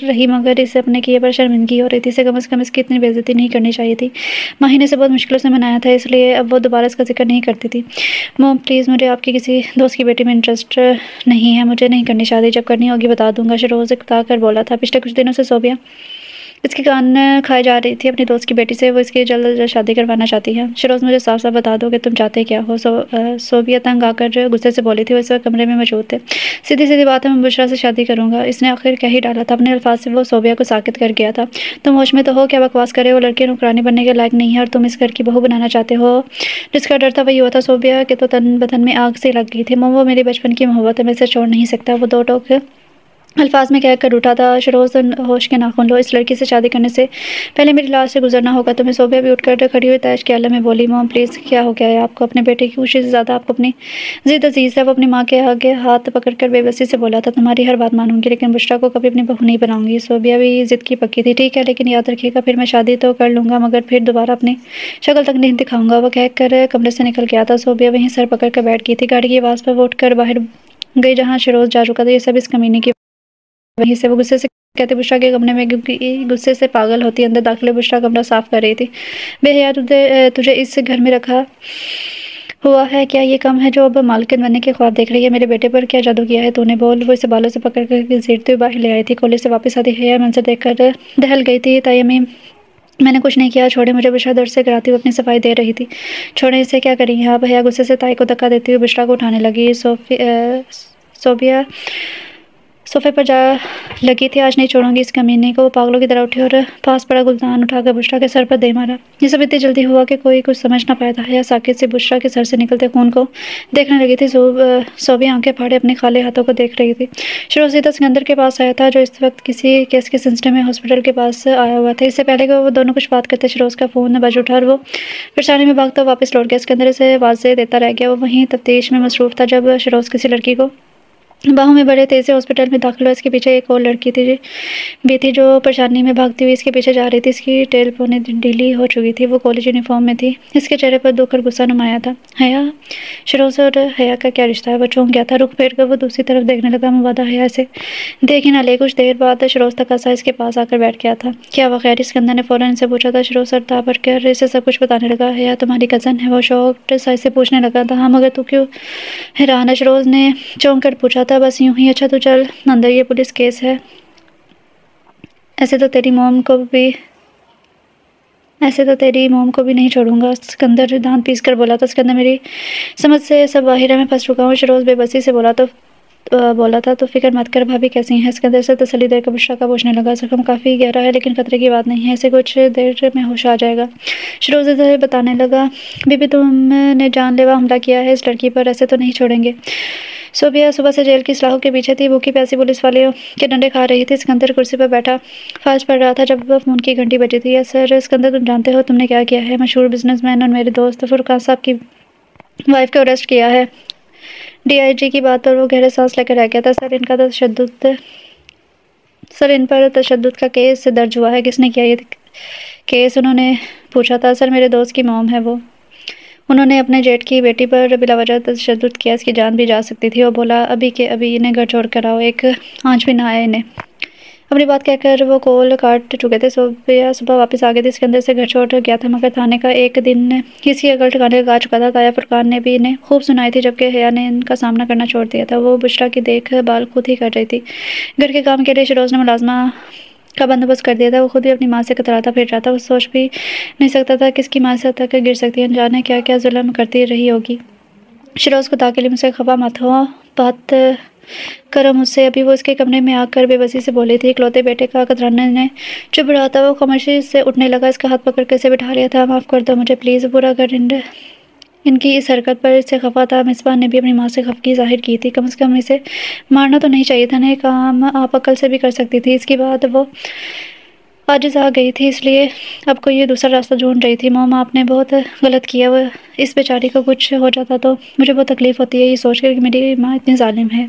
رہی مگر اسے اپنے کیے پر شرمندگی ہو رہی تھی. اسے کم از کم اس کی اتنی بے عزتی نہیں کرنی چاہیے تھی. ماہی نے اسے بہت مشکلوں سے منایا تھا, اس لیے اب وہ دوبارہ اس کا ذکر نہیں کرتی تھی. موم پلیز, مجھے آپ کی کسی دوست کی بیٹی میں انٹرسٹ نہیں ہے. مجھے نہیں کرنی شادی. جب کرنی ہوگی بتا دوں گا. شروز اکتا کر بولا تھا. پچھلے کچھ دنوں سے صوبیہ اس کے کان کھائے جا رہی تھی اپنی دوست کی بیٹی سے. وہ اس کی جلد شادی کروانا چاہتی ہے. شروز مجھے صاف صاف بتا دو کہ تم چاہتے کیا ہو. صوبیہ تنگ آ کر غصے سے بولی تھی. وہ اس وقت کمرے میں موجود تھے. سیدھی سیدھی بات ہے, میں بشرا سے شادی کروں گا. اس نے آخر کہہ ہی ڈالا تھا. اپنے الفاظ سے وہ صوبیہ کو ساکت کر گیا تھا. تم ہوش میں تو ہو, کیا بکواس کرے. وہ لڑکی نوکرانی بننے کے لائق نہیں ہے اور تم اس گھر کی بہو بنانا چاہتے ہو. جس کا ڈر تھا وہی ہوا تھا. صوبیہ کے تو تن بدن میں آگ سے لگ گئی تھی. وہ میری بچپن کی محبت ہے, میں اسے چھوڑ نہیں سکتا. وہ دو ٹوک الفاظ میں کہہ کر اٹھا تھا. شروز ہوش کے ناخن لو. اس لڑکی سے شادی کرنے سے پہلے میری لاش سے گزرنا ہوگا تمہیں. صوبیہ بھی اٹھ کر کھڑی ہوئی تاش کے عالم میں بولی. موم پلیز, کیا ہو گیا ہے آپ کو؟ اپنے بیٹے کی خوشی سے زیادہ آپ کو اپنی ضد عزیز ہے. وہ اپنی ماں کے آگے ہاتھ پکڑ کر بے بسی سے بولا تھا. تمہاری ہر بات مانوں گی لیکن بشرا کو کبھی اپنی بہو نہیں بناؤں گی. صوبیہ بھی ضد کی پکی تھی. ٹھیک ہے, لیکن یاد رکھیے گا پھر میں شادی تو کر لوں گا مگر پھر دوبارہ اپنی شکل تک نہیں دکھاؤں گا. وہ کہہ کر کمرے سے نکل گیا تھا. صوبیہ وہیں سر پکڑ کر بیٹھ گئی تھی. گاڑی کی آواز پر وہ اٹھ کر باہر گئی جہاں شروز جا چکا تھا. یہ سب اس کمینے کی وہیں سے. وہ غصے سے کہتے بشرا کے کمرے میں غصے سے پاگل ہوتی. اندر داخلے بشرا کمرہ صاف کر رہی تھی. بے حیا, تجھے اس گھر میں رکھا ہوا ہے کیا یہ کم ہے جو اب مالکن بننے کے خواب دیکھ رہی ہے؟ میرے بیٹے پر کیا جادو کیا ہے تو نے؟ بول. وہ اسے بالوں سے پکڑ کر گھسیٹتے ہوئے باہر لے آئی تھی. کالج سے واپس آتی حیا منظر دیکھ کر دہل گئی تھی. تیمی, میں نے کچھ نہیں کیا, چھوڑے مجھے. بشرا درد سے کراتی ہوئی اپنی صفائی دے رہی تھی. چھوڑے, اسے کیا کریں گے آپ؟ حیا غصے سے تائی کو دھکا دیتی ہوئی بشرا کو اٹھانے لگی. صوبیہ صوفے پر جا لگی تھی. آج نہیں چھوڑوں گی اس کمینے کو. وہ پاگلوں کی طرح اٹھی اور پاس پڑا گلدان اٹھا کر بشرا کے سر پر دے مارا. یہ سب اتنی جلدی ہوا کہ کوئی کچھ سمجھ نہ پایا تھا. حیا ساکت سے بشرا کے سر سے نکلتے خون کو دیکھنے لگی تھی. صوبیہ آنکھیں پھاڑے اپنے خالے ہاتھوں کو دیکھ رہی تھی. شروع سیدھا سکندر کے پاس آیا تھا جو اس وقت کسی کیس کے سلسلے میں ہاسپٹل کے پاس آیا ہوا تھا. اس سے پہلے کہ وہ دونوں کچھ بات کرتے شروز کا فون بج اٹھا اور وہ پریشانی میں بھاگتا واپس لوٹ گیا. سکندر اسے واضح دیتا رہ گیا. وہ وہیں تفتیش میں مصروف تھا جب شروز کسی لڑکی کو باہوں میں بڑے تیز سے ہاسپٹل میں داخل ہوا. اس کے پیچھے ایک اور لڑکی تھی جو پریشانی میں بھاگتی ہوئی اس کے پیچھے جا رہی تھی. اس کی ٹیل پونے ڈھیلی ہو چکی تھی. وہ کالج یونیفارم میں تھی. اس کے چہرے پر دکھ اور غصہ نمایاں تھا. حیا, شروز اور حیا کا کیا رشتہ ہے؟ وہ چونک گیا تھا. رخ پھیر کر وہ دوسری طرف دیکھنے لگا. مبادہ حیا اسے دیکھ ہی نہ لے. کچھ دیر بعد شروز تک آسا اس کے پاس آ کر بیٹھ گیا تھا. کیا وہ خیر؟ اسکندر نے فوراً سے پوچھا تھا. شروز سر تاب کر اسے سب کچھ بتانے لگا. حیا تمہاری کزن ہے؟ وہ شوقڈ سا اسے پوچھنے لگا تھا. ہاں, مگر تو کیوں حیران ہے؟ شروز نے چونک کر پوچھا تھا. بس یوں ہی. اچھا تو چل اندر, یہ پولیس کیس ہے. ایسے تو تیری موم کو بھی نہیں چھوڑوں گا. سکندر دانت پیس کر بولا تھا. سکندر میری سمجھ سے سب باہر ہے, میں پھنس چکا ہوں. شروز بے بسی سے بولا تھا. تو فکر مت کر, بھابھی کیسی ہیں؟ سکندر سے تسلی دے کر بشرا کا پوچھنے لگا. زخم کافی گہرا ہے لیکن خطرے کی بات نہیں ہے. اسے کچھ دیر میں ہوش آ جائے گا. شروز اسے بتانے لگا. بی بی, تم نے جان لیوا حملہ کیا ہے اس لڑکی پر, ایسے تو نہیں چھوڑیں گے. صوبیہ صبح سے جیل کی سلاخوں کے پیچھے تھی. بھوکی پیاسی پولیس والوں کے ڈنڈے کھا رہی تھی. سکندر کرسی پر بیٹھا فالس پڑھ رہا تھا جب فون کی گھنٹی بجی تھی. یس سر. سکندر, تم جانتے ہو تم نے کیا کیا ہے؟ مشہور بزنس مین اور میرے دوست فرقان صاحب کی وائف کو اریسٹ کیا ہے. ڈی آئی جی کی بات پر وہ گہرے سانس لے کر رہ گیا تھا. سر, ان پر تشدد کا کیس درج ہوا ہے. کس نے کیا یہ کیس؟ انہوں نے پوچھا تھا. سر, میرے دوست کی موم ہے. انہوں نے اپنے جیٹ کی بیٹی پر بلا وجہ تشدد کیا. اس کی جان بھی جا سکتی تھی. وہ بولا ابھی کہ ابھی انہیں گھر چھوڑ کر آؤ. ایک آنچ بھی نہ آئے انہیں. اپنی بات کہہ کر وہ کال کاٹ چکے تھے۔ صبح واپس آ گئی تھی، اسکندر سے گھر چھوڑ گیا تھا، مگر تھانے کا ایک دن اس کی عقل ٹھکانے لگا چکا تھا۔ تایا فرقان نے بھی انہیں خوب سنائی تھی، جبکہ حیا نے ان کا سامنا کرنا چھوڑ دیا تھا۔ وہ بشریٰ کی دیکھ بھال خود ہی کر رہی تھی۔ گھر کے کام کے لیے شیروز نے ملازمہ کا بندوبست کر دیا تھا۔ وہ خود بھی اپنی ماں سے کتراتا پھر رہا تھا۔ وہ سوچ بھی نہیں سکتا تھا کس کی ماں سے تک گر سکتی ہے، انجانے کیا کیا ظلم کرتی رہی ہوگی۔ شیروز خدا کے لیے مجھ سے خفا مت ہو، بات کرو مجھ سے۔ ابھی وہ اس کے کمرے میں آ کر بے بسی سے بولی تھی۔ اکلوتے بیٹے کا کترانے نے چپ رہا تھا۔ وہ خاموشی سے اٹھنے لگا، اس کا ہاتھ پکڑ کے اسے بٹھا لیا تھا۔ معاف کر دو مجھے پلیز، برا گر ان کی اس حرکت پر اس سے خفا تھا۔ مصباح نے بھی اپنی ماں سے خفگی ظاہر کی تھی۔ کم از کم اسے مارنا تو نہیں چاہیے تھا نا، یہ کام آپ عقل سے بھی کر سکتی تھی۔ اس کے بعد وہ عاجز آ گئی تھی، اس لیے اب کوئی یہ دوسرا راستہ ڈھونڈ رہی تھی۔ موم آپ نے بہت غلط کیا، وہ اس بیچاری کو کچھ ہو جاتا تو مجھے بہت تکلیف ہوتی ہے یہ سوچ کر کہ میری ماں اتنی ظالم ہے۔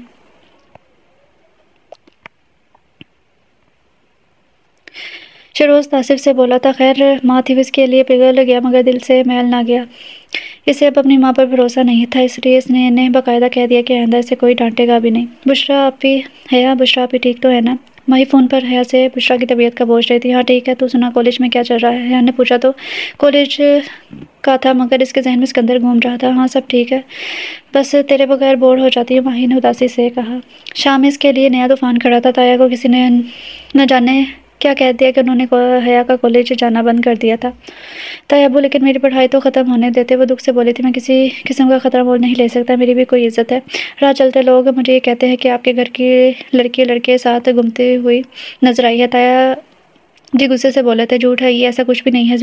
شیروز تاسف سے بولا تھا، خیر ماں تھی، اس کے لیے پگھل گیا مگر دل سے میل نہ گیا۔ اسے اب اپنی ماں پر بھروسہ نہیں تھا، اس لیے اس نے انہیں باقاعدہ کہہ دیا کہ آئندہ اسے کوئی ڈانٹے گا بھی نہیں۔ بشریٰ آپی، حیا بشریٰ آپی ٹھیک تو ہے نا؟ ماہی فون پر حیا سے بشریٰ کی طبیعت کا پوچھ رہی تھی۔ ہاں ٹھیک ہے، تو سنا کالج میں کیا چل رہا ہے؟ حیا نے پوچھا تو کالج کا تھا، مگر اس کے ذہن میں اسکندر گھوم رہا تھا۔ ہاں سب ٹھیک ہے، بس تیرے بغیر بور ہو جاتی ہوں، ماہی نے اداسی سے کہا۔ شام میں اس کے لیے نیا طوفان کھڑا تھا۔ تایا کو کسی نے نہ جانے کیا کہہ دیا کہ انہوں نے حیا کا کالج جانا بند کر دیا تھا۔ تایا ابو لیکن میری پڑھائی تو ختم ہونے دیتے۔ وہ دکھ سے بولی تھی، میں کسی قسم کا خطرہ مول نہیں لے سکتا، میری بھی کوئی عزت ہے۔ راہ چلتے لوگ مجھے یہ کہتے ہیں کہ آپ کے گھر کی لڑکی لڑکے ساتھ گھومتی ہوئی نظر آئی ہے۔ تایا جی غصے سے بولے تھے، جھوٹ ہے یہ، ایسا کچھ بھی نہیں ہے۔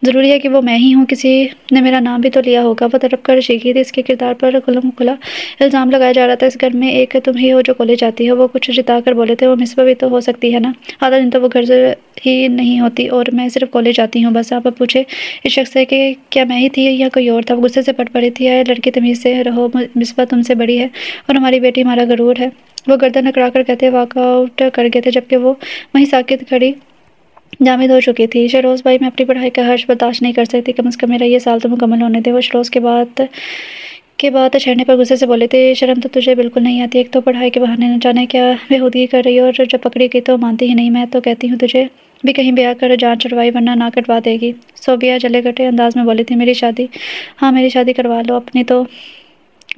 ضروری ہے کہ وہ میں ہی ہوں، کسی نے میرا نام بھی تو لیا ہوگا۔ وہ تڑپ کر چیخی تھی، اس کے کردار پر کھلم کھلا الزام لگایا جا رہا تھا۔ اس گھر میں ایک تم ہی ہو جو کالج جاتی ہو۔ وہ کچھ جتا کر بولے تھے، وہ مصباح بھی تو ہو سکتی ہے نا، آدھا دن تو وہ گھر ہی نہیں ہوتی اور میں صرف کالج جاتی ہوں بس۔ آپ اب پوچھے اس شخص سے کہ کیا میں ہی تھی یا کوئی اور تھا؟ وہ غصے سے پٹ پڑی تھی۔ اے لڑکی تمیز سے رہو، مصباح تم سے بڑی ہے اور ہماری بیٹی ہمارا غرور ہے۔ وہ گردن اکڑا کر کہتے واک آؤٹ کر گئے تھے، جبکہ وہ وہیں ساکت کھڑی جامد ہو چکی تھی۔ شیروز بھائی، میں اپنی پڑھائی کا حرج برداشت نہیں کر سکتی، کم از کم میرا یہ سال تو مکمل ہونے دے۔ وہ شیروز کے بات چھیڑنے پر غصے سے بولے تھے، شرم تو تجھے بالکل نہیں آتی، ایک تو پڑھائی کے بہانے نہ جانے کیا بےہودگی کر رہی ہو، اور جب پکڑی گئی تو مانتی ہی نہیں۔ میں تو کہتی ہوں تجھے بھی کہیں بیاہ کر جان چھڑوائی، ورنہ نہ کٹوا دے گی۔ صوبیہ جلے گٹے انداز میں بولی تھی، میری شادی؟ ہاں میری شادی کروا لو، اپنی تو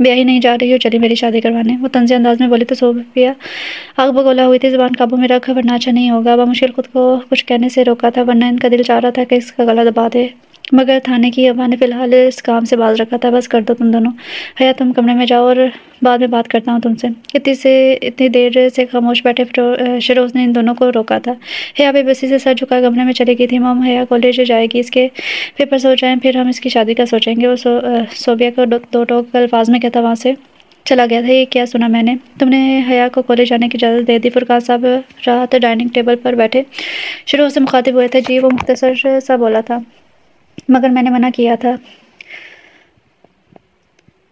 بیاہی نہیں جا رہی ہو، چلی میری شادی کروانے۔ وہ طنزیہ انداز میں بولی تو صوبیہ آگ بگولا ہوئی تھی، زبان قابو میں رکھ ورنہ اچھا نہیں ہوگا۔ بمشکل خود کو کچھ کہنے سے روکا تھا، ورنہ ان کا دل چاہ رہا تھا کہ اس کا گلا دبا دے، مگر تھانے کی ابا نے فی الحال اس کام سے باز رکھا تھا۔ بس کر دو تم دونوں، حیا تم کمرے میں جاؤ اور بعد میں بات کرتا ہوں تم سے۔ اتنی دیر سے خاموش بیٹھے شیروز نے ان دونوں کو روکا تھا۔ حیا بے بسی سے سر جھکا کمرے میں چلی گئی تھی۔ مام، حیا کالج جائے گی، اس کے پیپرز ہو جائیں پھر ہم اس کی شادی کا سوچیں گے۔ وہ صوبیہ کو دو ٹوک الفاظ میں کہتا وہاں سے چلا گیا تھا۔ یہ کیا سنا میں نے، تم نے حیا کو کالج جانے کی اجازت دے دی؟ فرقان صاحب رات ڈائننگ ٹیبل پر بیٹھے شیروز سے مخاطب ہوئے تھے۔ جی، وہ مختصر سا بولا تھا، مگر میں نے منع کیا تھا۔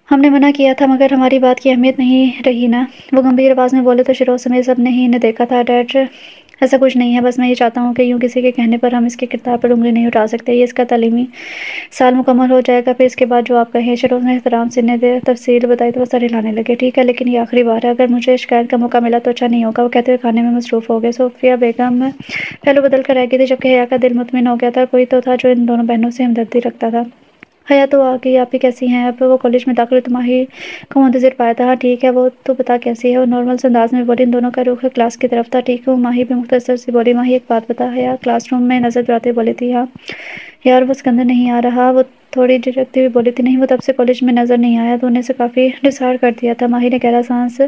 ہم نے منع کیا تھا مگر ہماری بات کی اہمیت نہیں رہی نا، وہ گمبھیر آواز میں بولے تو شیروز سمیت سب نے ہی انہیں دیکھا تھا۔ ڈیڈ ایسا کچھ نہیں ہے، بس میں یہ چاہتا ہوں کہ یوں کسی کے کہنے پر ہم اس کے کردار پر انگلی نہیں اٹھا سکتے۔ یہ اس کا تعلیمی سال مکمل ہو جائے گا، پھر اس کے بعد جو آپ کہیں۔ شیروز نے احترام سے انہیں تفصیل بتائی تو وہ سر ہلانے لگے۔ ٹھیک ہے، لیکن یہ آخری بار ہے، اگر مجھے شکایت کا موقع ملا تو اچھا نہیں ہوگا، وہ کہتے ہوئے کھانے میں مصروف ہو گئے۔ صوفیہ بیگم پہلو بدل کر رہ گئی تھی، جبکہ حیا کا دل مطمئن ہو گیا تھا۔ کوئی تو تھا جو ان دونوں بہنوں سے ہمدردی رکھتا تھا۔ حیا تو آ گئی، آپ ہی کیسی ہیں؟ اب وہ کالج میں داخل تو ماہی کو منتظر پایا تھا۔ ہاں ٹھیک ہے، وہ تو بتا کیسی ہے؟ وہ نارمل سے انداز میں بولی۔ ان دونوں کا رخ کلاس کی طرف تھا۔ ٹھیک ہوں، ماہی بھی مختصر سی بولی۔ ماہی ایک بات بتا، حیا کلاس روم میں نظر دوڑاتے بولی تھی۔ ہاں یار، وہ اسکندر نہیں آ رہا؟ وہ تھوڑی جھجکتی ہوئی بولی تھی۔ نہیں، وہ تب سے کالج میں نظر نہیں آیا، تو انہیں سے کافی ڈسہارٹ کر دیا تھا۔ ماہی نے گہرا سانس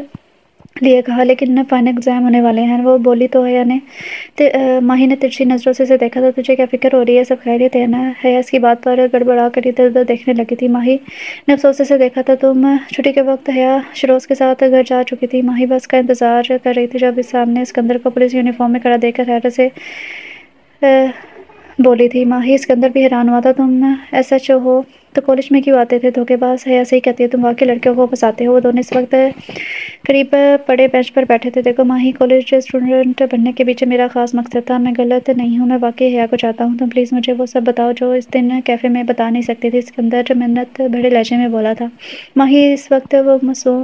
لیے کہا، لیکن فائنل ایگزام ہونے والے ہیں۔ وہ بولی تو حیا نے ماہی نے ترچھی نظروں سے اسے دیکھا تھا۔ تجھے کیا فکر ہو رہی ہے؟ سب خیریت ہے نا؟ حیا اس کی بات پر گڑبڑا کر ادھر ادھر دیکھنے لگی تھی۔ ماہی نے افسوس سے دیکھا تھا، تم چھٹی کے وقت حیا شیروز کے ساتھ گھر جا چکی تھی۔ ماہی بس کا انتظار کر رہی تھی، جب اس سامنے اسکندر کو پولیس یونیفارم میں کھڑا دیکھ کر حیرت سے بولی تھی۔ ماہی اسکندر بھی حیران ہوا تھا۔ تم ایس ایچ او ہو تو کالج میں کیوں آتے تھے؟ دھوکے باز، حیا صحیح کہتی ہے، تم واقعی لڑکیوں کو پھنساتے ہو۔ وہ دونوں اس وقت قریب پڑے بینچ پر بیٹھے تھے۔ دیکھو ماہی، کالج اسٹوڈنٹ بننے کے پیچھے میرا خاص مقصد تھا، میں غلط نہیں ہوں، میں واقعی حیا کو چاہتا ہوں۔ تم پلیز مجھے وہ سب بتاؤ جو اس دن کیفے میں بتا نہیں سکتی تھی، اسکندر منت بھرے لہجے میں بولا تھا۔ ماہی اس وقت وہ معصوم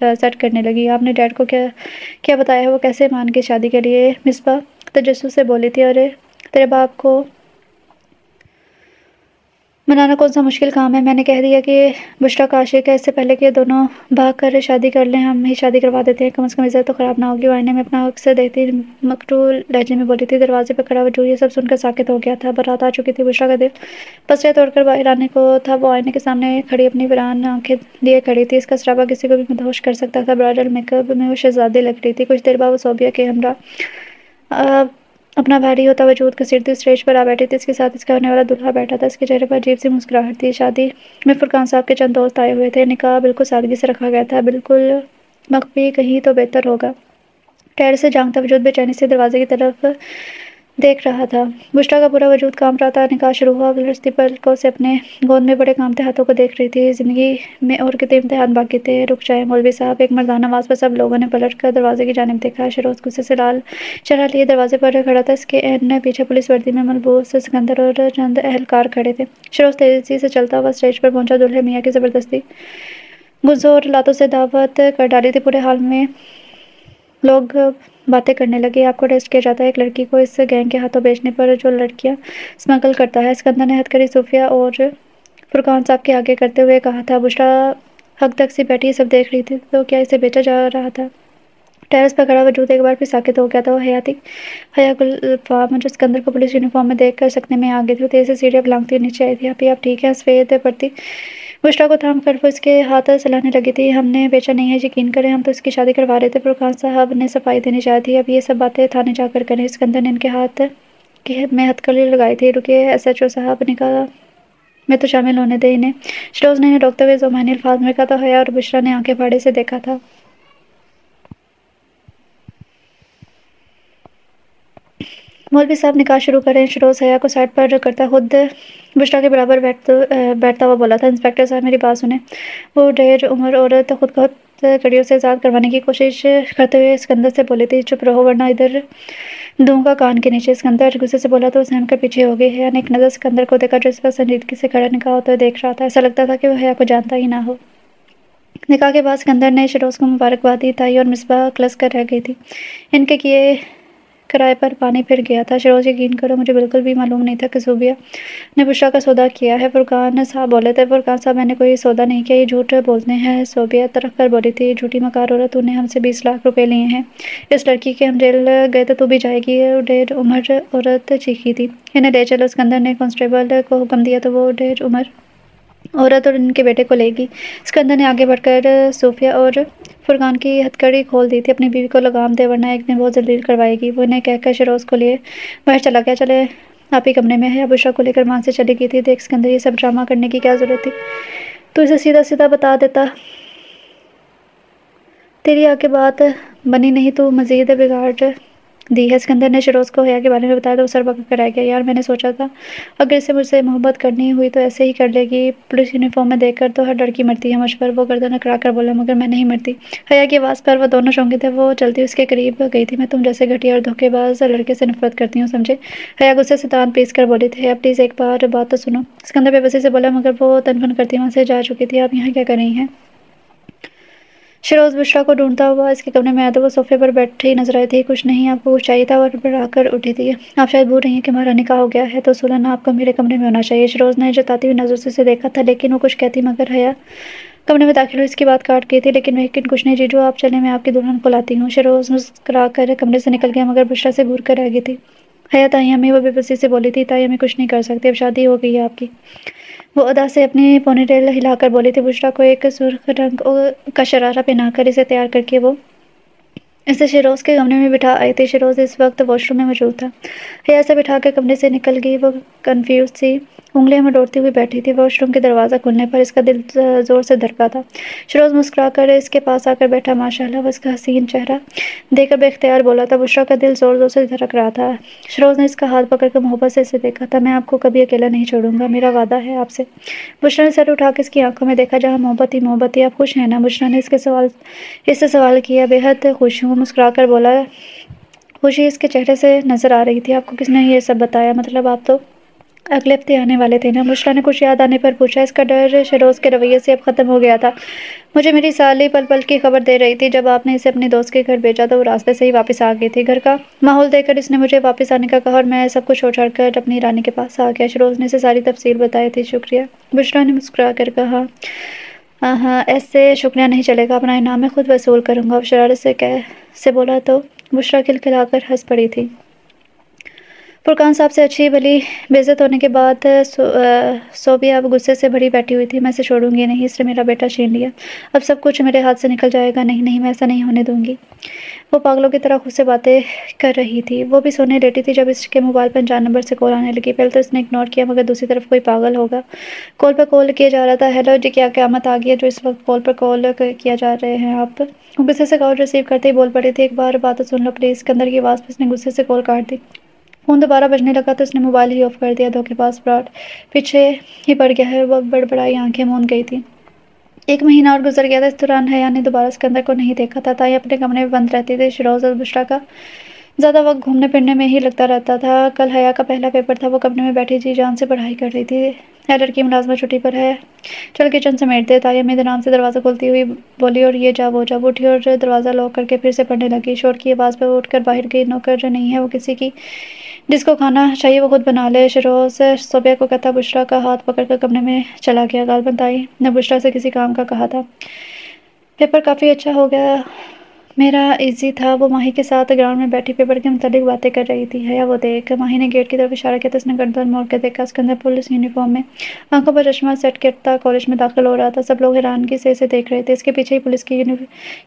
سیٹ کرنے لگی۔ آپ نے ڈیڈ کو کیا بتایا ہے؟ وہ کیسے مان کے شادی کے لیے؟ مصباح تجسس سے بولی تھی۔ ارے تیرے باپ کو منانا کون سا مشکل کام ہے؟ میں نے کہہ دیا کہ بشریٰ کا عاشق ہے، اس سے پہلے کہ دونوں بھاگ کر شادی کر لیں ہم ہی شادی کروا دیتے ہیں، کم از کم عزت تو خراب نہ ہوگی۔ وہ آئینے میں اپنا عکس دیکھتی مکروہ لہجے میں بولی تھی۔ دروازے پہ کھڑا وجود یہ سب سن کر ساکت ہو گیا تھا۔ بارات آ چکی تھی، بشریٰ کا دل پسرے توڑ کر باہر آنے کو تھا۔ وہ آئینے کے سامنے کھڑی اپنی ویران آنکھیں لیے کھڑی تھی۔ اس کا سراپا کسی کو بھی مدہوش کر سکتا تھا۔ برائڈل میک اپ میں وہ شہزادی لگ رہی تھی۔ کچھ دیر بعد وہ صوبیہ کے ہمراہ اپنا بھاری ہوتا وجود گھسیٹتی اسٹیج پر آ بیٹھی تھی۔ اس کے ساتھ اس کا ہونے والا دولہا بیٹھا تھا۔ اس کے چہرے پر عجیب سی مسکراہٹ تھی۔ شادی میں فرقان صاحب کے چند دوست آئے ہوئے تھے۔ نکاح بالکل سادگی سے رکھا گیا تھا، بالکل مخفی، کہیں تو بہتر ہوگا۔ ٹھہر سے جانگتا وجود بے چینی سے دروازے کی طرف دیکھ رہا تھا۔ بشریٰ کا پورا وجود کانپ رہا تھا۔ نکاح شروع ہوا۔ وہ لرزتی پلکوں سے اپنے گود میں بڑے کانپتے ہاتھوں کو دیکھ رہی تھی۔ زندگی میں اور کتنے امتحان باقی تھے، رک جائیں مولوی صاحب، ایک مردانہ آواز پر سب لوگوں نے پلٹ کر دروازے کی جانب دیکھا۔ شیروز غصے سے لال چہرہ لیے دروازے پر کھڑا تھا۔ اس کے عین پیچھے پولیس وردی میں ملبوس سکندر اور چند اہلکار کھڑے تھے۔ شیروز تیزی سے چلتا ہوا اسٹیج پر پہنچا۔ دولہے میاں کی زبردستی گزوں اور لاتوں سے دعوت کر ڈالی تھی۔ پورے حال میں لوگ باتیں کرنے لگے۔ آپ کو ٹیسٹ کیا جاتا ہے ایک لڑکی کو اس گینگ کے ہاتھوں بیچنے پر جو لڑکیاں اسمگل کرتا ہے۔ اسکندر نے ہتھ کری صوفیہ اور فرقان صاحب کے آگے کرتے ہوئے کہا تھا۔ بشریٰ حق تک سی بیٹھی سب دیکھ رہی تھی۔ تو کیا اسے بیچا جا رہا تھا؟ ٹیرس پر کھڑا وجود ایک بار پھر ساکت ہو گیا تھا۔ وہ حیا گلفام جو اسکندر کو پولیس یونیفارم میں دیکھ کر سکنے میں آ گئی تھی، وہ تیزی سے سیڑھیاں پلانگتی نیچے آئی تھی۔ آپ ٹھیک ہیں؟ سفید پڑتی بشریٰ کو تھام کر وہ اس کے ہاتھ سلانے لگی تھی۔ ہم نے بیچا نہیں ہے، یقین کریں، ہم تو اس کی شادی کروا رہے تھے۔ فرقان صاحب نے صفائی دینی چاہی تھی۔ اب یہ سب باتیں تھانے جا کر کریں۔ اسکندر نے ان کے ہاتھ میں ہتھکڑی لگائی تھی۔ رکیے ایس ایچ او صاحب، نکاح میں تو شامل ہونے دیں انہیں۔ شیروز نے انہیں روکتے ہوئے ذومعنی الفاظ میں کہا تو حیا اور بشریٰ نے آنکھیں پھاڑے سے دیکھا تھا۔ مولوی صاحب نکاح شروع کریں۔ شیروز حیا کو سائڈ پر کرتا خود بشریٰ کے برابر بیٹھتا ہوا بولا تھا۔ انسپکٹر صاحب میری بات سنیں۔ وہ ڈھیر عمر عورت خود کو کڑیوں سے آزاد کروانے کی کوشش کرتے ہوئے اسکندر سے بولی تھی۔ چپ رہو ورنہ ادھر دوں گا کان کے نیچے۔ اسکندر غصے سے بولا تو وہ سہم کر پیچھے ہو گئی۔ حیا نے ایک نظر اسکندر کو دیکھا جو اس وقت سنجیدگی سے کھڑا نکاح ہوتے ہوئے دیکھ رہا تھا۔ ایسا لگتا تھا کہ وہ حیا کو جانتا ہی نہ ہو۔ نکاح کے بعد اسکندر نے شیروز کو مبارکباد دی۔ تائی اور مصباح کلس کر رہ گئی تھی۔ ان کے کیے کرائے پر پانی پھر گیا تھا۔ شیروز یقین کرو مجھے بالکل بھی معلوم نہیں تھا کہ صوبیہ نے بشریٰ کا سودا کیا ہے۔ فرقان صاحب بولے تھے۔ فرقان صاحب میں نے کوئی سودا نہیں کیا، یہ جھوٹ بولتے ہیں۔ صوبیہ ترخ کر بولی تھی۔ جھوٹی مکار عورت، تو نے ہم سے 20 لاکھ روپے لیے ہیں اس لڑکی کے، ہم جیل گئے تو بھی جائے گی۔ ڈھیر عمر عورت چیخی تھی۔ انہیں لے چلو۔ اسکندر نے کانسٹیبل کو حکم دیا تو وہ ڈھیر عمر عورت اور ان کے بیٹے کو لے گی۔ اسکندر نے آگے بڑھ کر صوفیہ اور فرقان کی ہتھکڑی کھول دی تھی۔ اپنی بیوی کو لگام دے ورنہ ایک دن بہت ذلیل کروائے گی۔ وہ انہیں کہہ کر شیروز کو لیے باہر چلا گیا۔ چلے آپ ہی کمرے میں ہے۔ بشریٰ کو لے کر وہاں سے چلی گئی تھی۔ دیکھ اسکندر، یہ سب ڈرامہ کرنے کی کیا ضرورت تھی؟ تو اسے سیدھا سیدھا بتا دیتا، تیری آگے بات بنی نہیں، تو مزید بگاڑ دی ہے۔ اسکندر نے شیروز کو حیا کے بارے میں بتایا تو وہ سر پکڑ کر رہ گیا۔ یار میں نے سوچا تھا اگر اسے مجھ سے محبت کرنی ہوئی تو ایسے ہی کر لے گی۔ پولیس یونیفارم میں دیکھ کر تو ہر لڑکی مرتی ہے مجھ پر۔ وہ گردن اکڑا کر بولا، مگر میں نہیں مرتی۔ حیا کی آواز پر وہ دونوں چونکے تھے۔ وہ چلتی اس کے قریب گئی تھی۔ میں تم جیسے گھٹیا اور دھوکے باز لڑکے سے نفرت کرتی ہوں، سمجھے؟ حیا غصے سے دانت پیس کر بولی تھی۔ حیا پلیز ایک بار بات تو سنو۔ اسکندر بے بسی سے بولا، مگر وہ تن کرتی وہاں سے جا چکی تھی۔ آپ یہاں کیا کر رہی ہیں؟ شیروز بشریٰ کو ڈھونڈتا ہوا اس کے کمرے میں آیا تو وہ صوفے پر بیٹھی نظر آئی تھی۔ کچھ نہیں، آپ کو کچھ چاہیے تھا؟ اور بڑھا کر اٹھی تھی۔ آپ شاید بھول رہی ہیں کہ ہمارا نکاح ہو گیا ہے، تو اصولاً آپ کو میرے کمرے میں ہونا چاہیے۔ شیروز نے جتاتی ہوئی نظر سے اسے دیکھا تھا، لیکن وہ کچھ کہتی مگر حیا کمرے میں داخل ہوئی اس کی بات کاٹ گئی تھی۔ لیکن کچھ نہیں جیجو، آپ چلیں، میں آپ کی دلہن کو لاتی ہوں۔ شیروز مسکرا کر کمرے سے نکل گیا مگر بشریٰ سے گھور کر رہ گئی تھی۔ حیا تائی امی، وہ بے بسی سے بولی تھی۔ تائی امی کچھ نہیں کر سکتی، اب شادی ہو گئی ہے آپ کی۔ وہ ادا سے اپنی پونی ٹیل ہلا کر بولی تھی۔ بشریٰ کو ایک سرخ رنگ کا شرارہ پہنا کر اسے تیار کر کے وہ اسے شیروز کے کمرے میں بٹھا آئی تھی۔ شیروز اس وقت واش روم میں موجود تھا۔ حیا سے بٹھا کر کمرے سے نکل گئی۔ وہ کنفیوز سی انگلیاں مڈوڑتی ہوئی بیٹھی تھی۔ واش روم کے دروازہ کھلنے پر اس کا دل زور سے دھڑکا تھا۔ شیروز مسکرا کر اس کے پاس آ کر بیٹھا۔ ماشاءاللہ، وہ اس کا حسین چہرہ دیکھ کر بے اختیار بولا تھا۔ بشریٰ کا دل زور زور سے دھڑک رہا تھا۔ شیروز نے اس کا ہاتھ پکڑ کر محبت سے اسے دیکھا تھا۔ میں آپ کو کبھی اکیلا نہیں چھوڑوں گا، میرا وعدہ ہے آپ سے۔ بشریٰ نے سر اٹھا کے اس کی آنکھوں میں دیکھا جہاں محبت ہی محبت تھی۔ آپ خوش ہیں نا؟ بشریٰ نے اس سے سوال کیا۔ بے حد خوش ہوں، مسکرا کر بولا۔ خوشی اس کے چہرے سے نظر آ رہی تھی۔ آپ کو کس نے یہ سب بتایا؟ مطلب آپ تو اگلے ہفتے آنے والے تھے نا؟ بشریٰ نے کچھ یاد آنے پر پوچھا۔ اس کا ڈر شیروز کے رویے سے اب ختم ہو گیا تھا۔ مجھے میری سالی پل پل کی خبر دے رہی تھی۔ جب آپ نے اسے اپنے دوست کے گھر بھیجا تو وہ راستے سے ہی واپس آ گئی تھی۔ گھر کا ماحول دیکھ کر اس نے مجھے واپس آنے کا کہا اور میں سب کچھ چھوڑ کر اپنی رانی کے پاس آ گیا۔ شیروز نے اسے ساری تفصیل بتائی تھی۔ شکریہ، بشریٰ نے مسکرا کر کہا۔ ہاں، ایسے شکریہ نہیں چلے گا، اپنا انعام میں خود وصول کروں گا۔ وہ شرارت سے بولا تو بشریٰ کھلکھلا کر ہنس پڑی تھی۔ فرقان صاحب سے اچھی بھلی بے عزت ہونے کے بعد صوبیہ اب غصے سے بھری بیٹھی ہوئی تھی۔ میں اسے چھوڑوں گی نہیں، اس نے میرا بیٹا چھین لیا، اب سب کچھ میرے ہاتھ سے نکل جائے گا۔ نہیں نہیں، میں ایسا نہیں ہونے دوں گی۔ وہ پاگلوں کی طرح خود سے باتیں کر رہی تھی۔ وہ بھی سونے لیٹی تھی جب اس کے موبائل پر انجان نمبر سے کال آنے لگی۔ پہلے تو اس نے اگنور کیا، مگر دوسری طرف کوئی پاگل ہوگا، کال پر کال کیے جا رہا تھا۔ ہیلو جی، کیا قیامت آ گئی ہے جو اس وقت کال پر کال کیا جا رہے ہیں آپ؟ وہ غصے سے کال ریسیو کرتے ہی بول پڑی تھی۔ ایک بار بات تو سن لو پلیز۔ سکندر کی آواز پر اس نے غصے سے کال کاٹ دی۔ فون دوبارہ بجنے لگا تو اس نے موبائل ہی آف کر دیا۔ دھوکے باز براٹ پیچھے ہی پڑ گیا ہے۔ وہ بڑبڑائی آنکھیں موند گئی تھی۔ ایک مہینہ اور گزر گیا تھا۔ اس دوران حیا نے دوبارہ سکندر کو نہیں دیکھا تھا۔ تائیں اپنے کمرے میں بند رہتی تھی۔ شیروز اور بشریٰ کا زیادہ وقت گھومنے پھرنے میں ہی لگتا رہتا تھا۔ کل حیا کا پہلا پیپر تھا۔ وہ کمرے میں بیٹھی جی جان سے پڑھائی کر رہی تھی۔ ہے لڑکی ملازمت چھٹی پر ہے، چل کچن سمیٹ دے۔ تائیں امی آرام سے دروازہ کھولتی ہوئی بولی اور یہ جا وہ جا۔ وہ اٹھی اور دروازہ لاک کر کے پھر سے پڑھنے لگی۔ شور کی آواز پر وہ اٹھ کر باہر گئی۔ نوکر نہیں ہے وہ کسی کی، جس کو کھانا چاہیے وہ خود بنا لے۔ شیروز صوبیہ کو کہتا بشریٰ کا ہاتھ پکڑ کر کمرے میں چلا گیا۔ غالباً تائیں نے بشریٰ سے کسی کام کا کہا تھا۔ پیپر کافی اچھا ہو گیا، میرا ایزی تھا۔ وہ ماہی کے ساتھ گراؤنڈ میں بیٹھی پیپر کے متعلق باتیں کر رہی تھی۔ حیا وہ دیکھ۔ ماہی نے گیٹ کی طرف اشارہ کیا تو اس نے گردن موڑ کر دیکھا۔ سکندر پولیس یونیفارم میں، آنکھوں پر چشمہ سیٹ کرتا کالج میں داخل ہو رہا تھا۔ سب لوگ حیرانگی سے اسے دیکھ رہے تھے۔ اس کے پیچھے ہی پولیس کی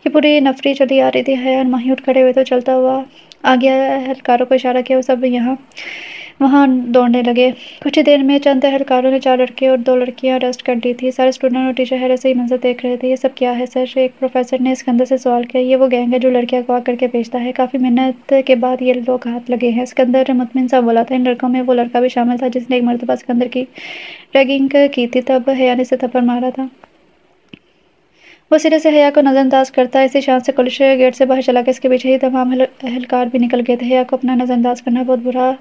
پوری نفری چلی آ رہی تھی۔ حیا اور ماہی اٹھ کھڑے ہوئے تو چلتا ہوا آ گیا۔ اہلکاروں کو اشارہ کیا، وہ سب یہاں وہاں دوڑنے لگے۔ کچھ ہی دیر میں چند اہلکاروں نے 4 لڑکے اور 2 لڑکیاں اریسٹ کر لی تھیں۔ سارے اسٹوڈنٹ اور ٹیچر حیرت سے یہ منظر دیکھ رہے تھے۔ یہ سب کیا ہے سر؟ ایک پروفیسر نے سکندر سے سوال کیا۔ یہ وہ گینگ ہے جو لڑکیاں اغوا کر کے بیچتا ہے، کافی محنت کے بعد یہ لوگ ہاتھ لگے ہیں۔ سکندر مطمئن سا بولا تھا۔ ان لڑکوں میں وہ لڑکا بھی شامل تھا جس نے ایک مرتبہ سکندر کی ریگنگ کی تھی، تب حیا نے اسے تھپڑ مارا تھا۔ وہ سرے سے حیا کو نظر انداز کرتا اسی شان سے کالج گیٹ سے باہر چلا گیا۔ اس کے پیچھے ہی تمام اہلکار بھی نکل گئے تھے۔ حیا کو اپنا نظر انداز کرنا بہت برا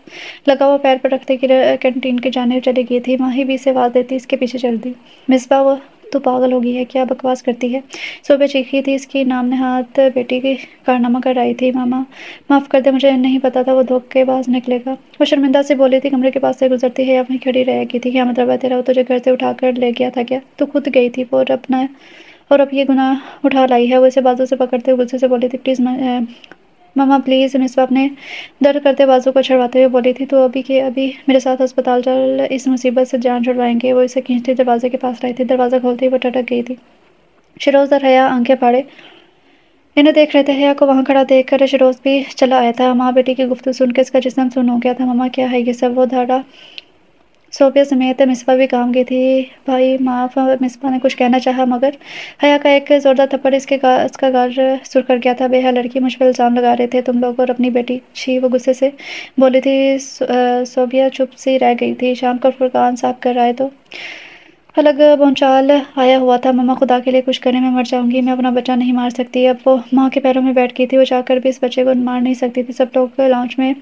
لگا۔ وہ پیر پر رکھتے کینٹین کی جانب چلی گئی تھی۔ ماہی بھی اسے آواز دیتی اس کے پیچھے چلتی۔ مصباح، وہ تو پاگل ہو گئی ہے، کیا بکواس کرتی ہے؟ صوبیہ چیخی تھی۔ اس کی نام نہاد بیٹی کی کارنامہ کر آئی تھی۔ ماما معاف کر دیں، مجھے نہیں پتا تھا وہ دھوکے باز نکلے گا۔ وہ شرمندہ سے بولی تھی۔ کمرے کے پاس سے گزرتی حیا وہیں کھڑی رہ گئی تھی۔ کیا مطلب ہے تیرا؟ وہ تجھے گھر سے اٹھا کر لے گیا تھا کیا؟ تو خود گئی تھی اور اب یہ گناہ اٹھا لائی ہے۔ وہ اسے بازو سے پکڑتے ہوئے غصے سے بولی تھی پلیز ماما پلیز۔ مصباح اپنے درد کرتے بازو کو چھڑواتے ہوئے بولی تھی تو ابھی کے ابھی میرے ساتھ ہسپتال چل، اس مصیبت سے جان چھڑوائیں گے۔ وہ اسے کھینچتی دروازے کے پاس لائی تھی۔ دروازہ کھولتے ہی وہ ٹھٹک گئی تھی۔ شیروز اور حیا آنکھیں پھاڑے انہیں دیکھ رہے تھے۔ حیا کو وہاں کھڑا دیکھ کر شیروز بھی چلا آیا تھا۔ ماں بیٹی کی گفتگو سن کے اس کا جسم سن ہو گیا تھا۔ ماما کیا ہے یہ سب؟ وہ دھاڑا۔ صوبیہ سمیت مصباح بھی کام گئی تھی۔ بھائی معاف، مصباح نے کچھ کہنا چاہا مگر حیا کا ایک زوردار تھپڑ اس کا گال سرخ کر گیا تھا۔ بے حیا لڑکی مجھ پر الزام لگا رہے تھے تم لوگ اور اپنی بیٹی۔ چھی، وہ غصے سے بولی تھی۔ صوبیہ چپ سی رہ گئی تھی۔ شام کو فرقان صاحب کر آئے تو الگ بھونچال آیا ہوا تھا۔ ماما خدا کے لیے کچھ کریں، میں مر جاؤں گی، میں اپنا بچہ نہیں مار سکتی۔ اب وہ ماں کے پیروں میں بیٹھ گئی تھی۔ وہ چاہ کر بھی اس بچے کو مار نہیں سکتی تھی۔ سب لوگ لاؤنج میں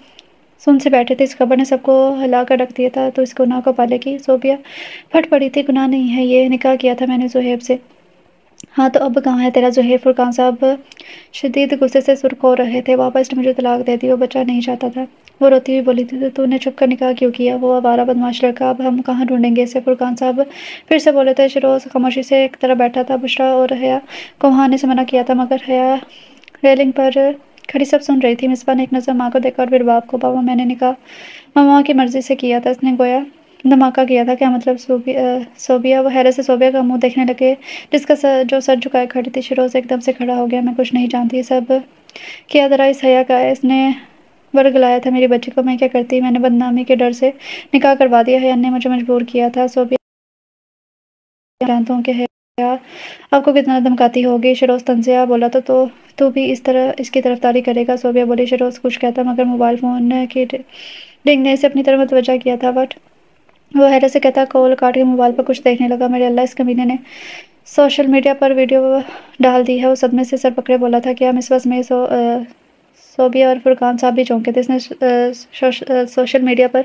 سن سے بیٹھے تھے۔ اس خبر نے سب کو ہلا کر رکھ دیا تھا۔ تو اس گناہ کو پالے گی؟ صوبیہ پھٹ پڑی تھی۔ گناہ نہیں ہے یہ، نکاح کیا تھا میں نے زہیب سے۔ ہاں تو اب کہاں ہے تیرا زہیب؟ فرقان صاحب شدید غصے سے سرخ ہو رہے تھے۔ واپس نے مجھے طلاق دے دی، وہ بچہ نہیں چاہتا تھا۔ وہ روتی ہوئی بولی تھی تو نے چھپ کر نکاح کیوں کیا؟ وہ آوارہ بدماش لڑکا، اب ہم کہاں ڈھونڈیں گے اسے؟ فرقان صاحب پھر سے بولے تھے۔ شیروز خاموشی سے ایک طرف بیٹھا تھا۔ بشریٰ اور حیا کو وہاں آنے سے منع کیا تھا مگر حیا ریلنگ پر کھڑی سب سن رہی تھی۔ مصباح نے ایک نظر ماں کو دیکھا اور پھر باپ کو۔ بابا میں نے نکاح ماما کی مرضی سے کیا تھا، اس نے گویا دھماکہ کیا تھا۔ کیا مطلب؟ صوبیہ وہ حیرت سے صوبیہ کا منہ دیکھنے لگے جس کا جو سر جھکائے کھڑی تھی۔ شیروز ایک دم سے کھڑا ہو گیا۔ میں کچھ نہیں جانتی، سب کیا ذرا اس حیا کا ہے، اس نے ورگلایا تھا میری بچی کو، میں کیا کرتی؟ میں نے بدنامی کے ڈر سے نکاح کروا دیا، حیا نے مجھے مجبور کیا تھا۔ صوبیہ جانتا ہوں کہ حیا آپ کو کتنا دھمکاتی ہوگی۔ شیروز تنزیہ بولا تو بھی اس کی طرفداری کرے گا؟ صوبیہ بولی۔ شیروز کچھ کہتا مگر موبائل فون کی رنگ نے اسے اپنی طرف متوجہ کیا تھا۔ وٹ؟ وہ حیرت سے کہتا کال کاٹ کے موبائل پر کچھ دیکھنے لگا۔ میرے اللہ، اس کمینے نے سوشل میڈیا پر ویڈیو ڈال دی ہے۔ وہ صدمے سے سر پکڑے بولا تھا کیا مصباح سمیت صوبیہ اور فرقان صاحب بھی چونکے تھے۔ اس نے سوشل میڈیا پر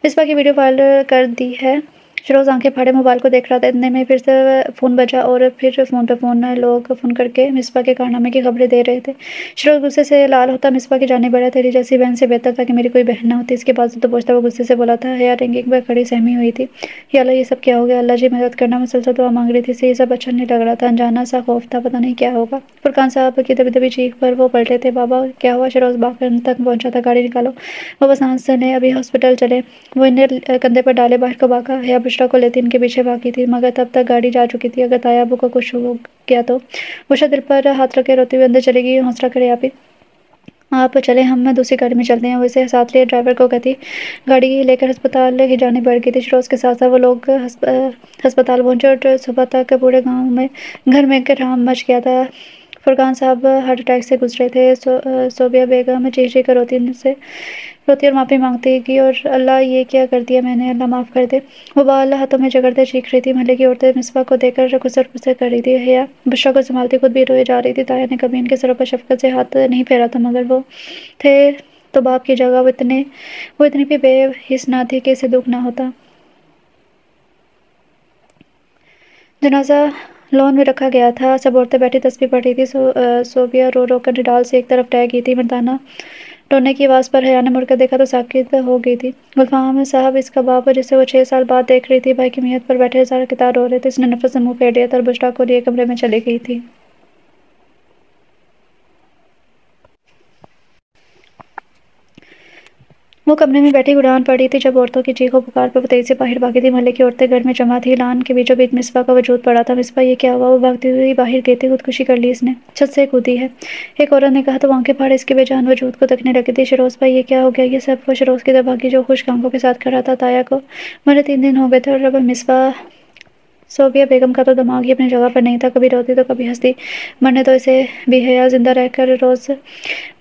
مصباح کی ویڈیو وائرل کر دی ہے۔ شروز آنکھیں پھاڑے موبائل کو دیکھ رہا تھا، اتنے میں پھر سے فون بجا اور پھر فون پہ فون لوگ فون کر کے مصباح کے کارنامے کی خبریں دے رہے تھے۔ شروز غصے سے لال ہوتا مصباح کی جانب بڑھا، تیری جیسی بہن سے بہتر تھا کہ میری کوئی بہن نہ ہوتی۔ اس کے بعد تو پوچھتا وہ غصے سے بولا تھا۔ حیا رینکنگ پر کھڑی سہمی ہوئی تھی۔ یا اللہ یہ سب کیا ہو گیا؟ اللہ جی مدد کرنا، مسلسل دعا مانگ رہی تھی، اسے یہ سب اچھا نہیں لگ رہا تھا، انجانا سا خوف تھا، پتہ نہیں کیا ہوگا۔ فرقان صاحب کی دبی دبی چیخ پر وہ پلٹے تھے۔ بابا کیا ہوا؟ شروز باہر تک پہنچا تھا، گاڑی نکالو، وہ بس سانس لیں، ابھی ہاسپٹل چلے۔ وہ انہیں کندھے پر ڈالے باہر کو بھاگا۔ حیا بشریٰ کو لیتی ان کے پیچھے بھاگی تھی، مگر تب تک گاڑی جا چکی تھی۔ اگر تایا ابو کو کچھ ہو گیا تو؟ بشریٰ دل پر ہاتھ رکھے روتی ہوئی اندر چلے گئی۔ حوصلہ کرے آپ چلیں، ہم دوسری گاڑی میں چلتے ہیں۔ وہ اسے ساتھ لیے ڈرائیور کو کہتی گاڑی لے کر ہسپتال کی جانب بڑھ گئی تھی۔ شروز کے ساتھ ساتھ وہ لوگ ہسپتال پہنچے اور صبح تک پورے گاؤں میں گھر میں گھرام مچ گیا تھا۔ فرقان صاحب ہارٹ اٹیک سے گزرے تھے۔ صوبیہ بیگم چیخ چیخ کر روتی اور معافی مانگتی گئی اور اللہ یہ کیا کر دیا میں نے، اللہ معاف کر دے۔ وہ بال ہاتھوں میں جگڑتے چیخ رہی تھی۔ محلے کی عورتیں مصباح کو دیکھ کر خسر خسر کر رہی تھی۔ حیا بشریٰ کو سنبھالتی خود بھی روئے جا رہی تھی۔ تایا نے کبھی ان کے سروں پر شفقت سے ہاتھ نہیں پھیرا تھا، مگر وہ تھے تو باپ کی جگہ وہ اتنی بھی بے حس نہ تھی کہ اسے دکھ نہ ہوتا۔ جنازہ لون میں رکھا گیا تھا، سب عورتیں بیٹھی تسبیح پڑھ رہی تھی۔ صوبیہ رو رو کر نڈال سے ایک طرف ٹہہ گئی تھی۔ مردانہ رونے کی آواز پر حیا نے مڑ کر دیکھا تو ساکت ہو گئی تھی۔ گلفام صاحب اس کا باپ جسے وہ 6 سال بعد دیکھ رہی تھی، بھائی کی میت پر بیٹھے ہزار قطار رو رہے تھے۔ اس نے نفرت سے منہ پھیر لیا تھا اور بشریٰ کو لیے کمرے میں چلی گئی تھی۔ وہ کمرے میں بیٹھی قرآن پڑھ رہی تھی جب عورتوں کی چیخ و پکار پر وہ تیزی سے باہر بھاگی تھی۔ محلے کی عورتیں گھر میں جمع تھیں۔ لان کے بیچوں بیچ مصباح کا وجود پڑا تھا۔ مصباح یہ کیا ہوا؟ وہ بھاگتی ہوئی باہر گئی تھی۔ خودکشی کر لی اس نے، چھت سے کودی ہے، ایک عورت نے کہا تو وہ آنکھیں پھاڑے اس کے بے جان وجود کو تکنے لگی تھی۔ شروز بھائی یہ کیا ہو گیا؟ یہ سب وہ شروز کی طرف بھاگی جو خشک آنکھوں کے ساتھ کھڑا تھا۔ تایا کو مرے 3 دن ہو گئے تھے اور اب مصباح صوبیہ بیگم کا تو دماغ ہی اپنی جگہ پر نہیں تھا، کبھی روتی تو کبھی ہنستی۔ مرنے تو اسے بھی حیا، زندہ رہ کر روز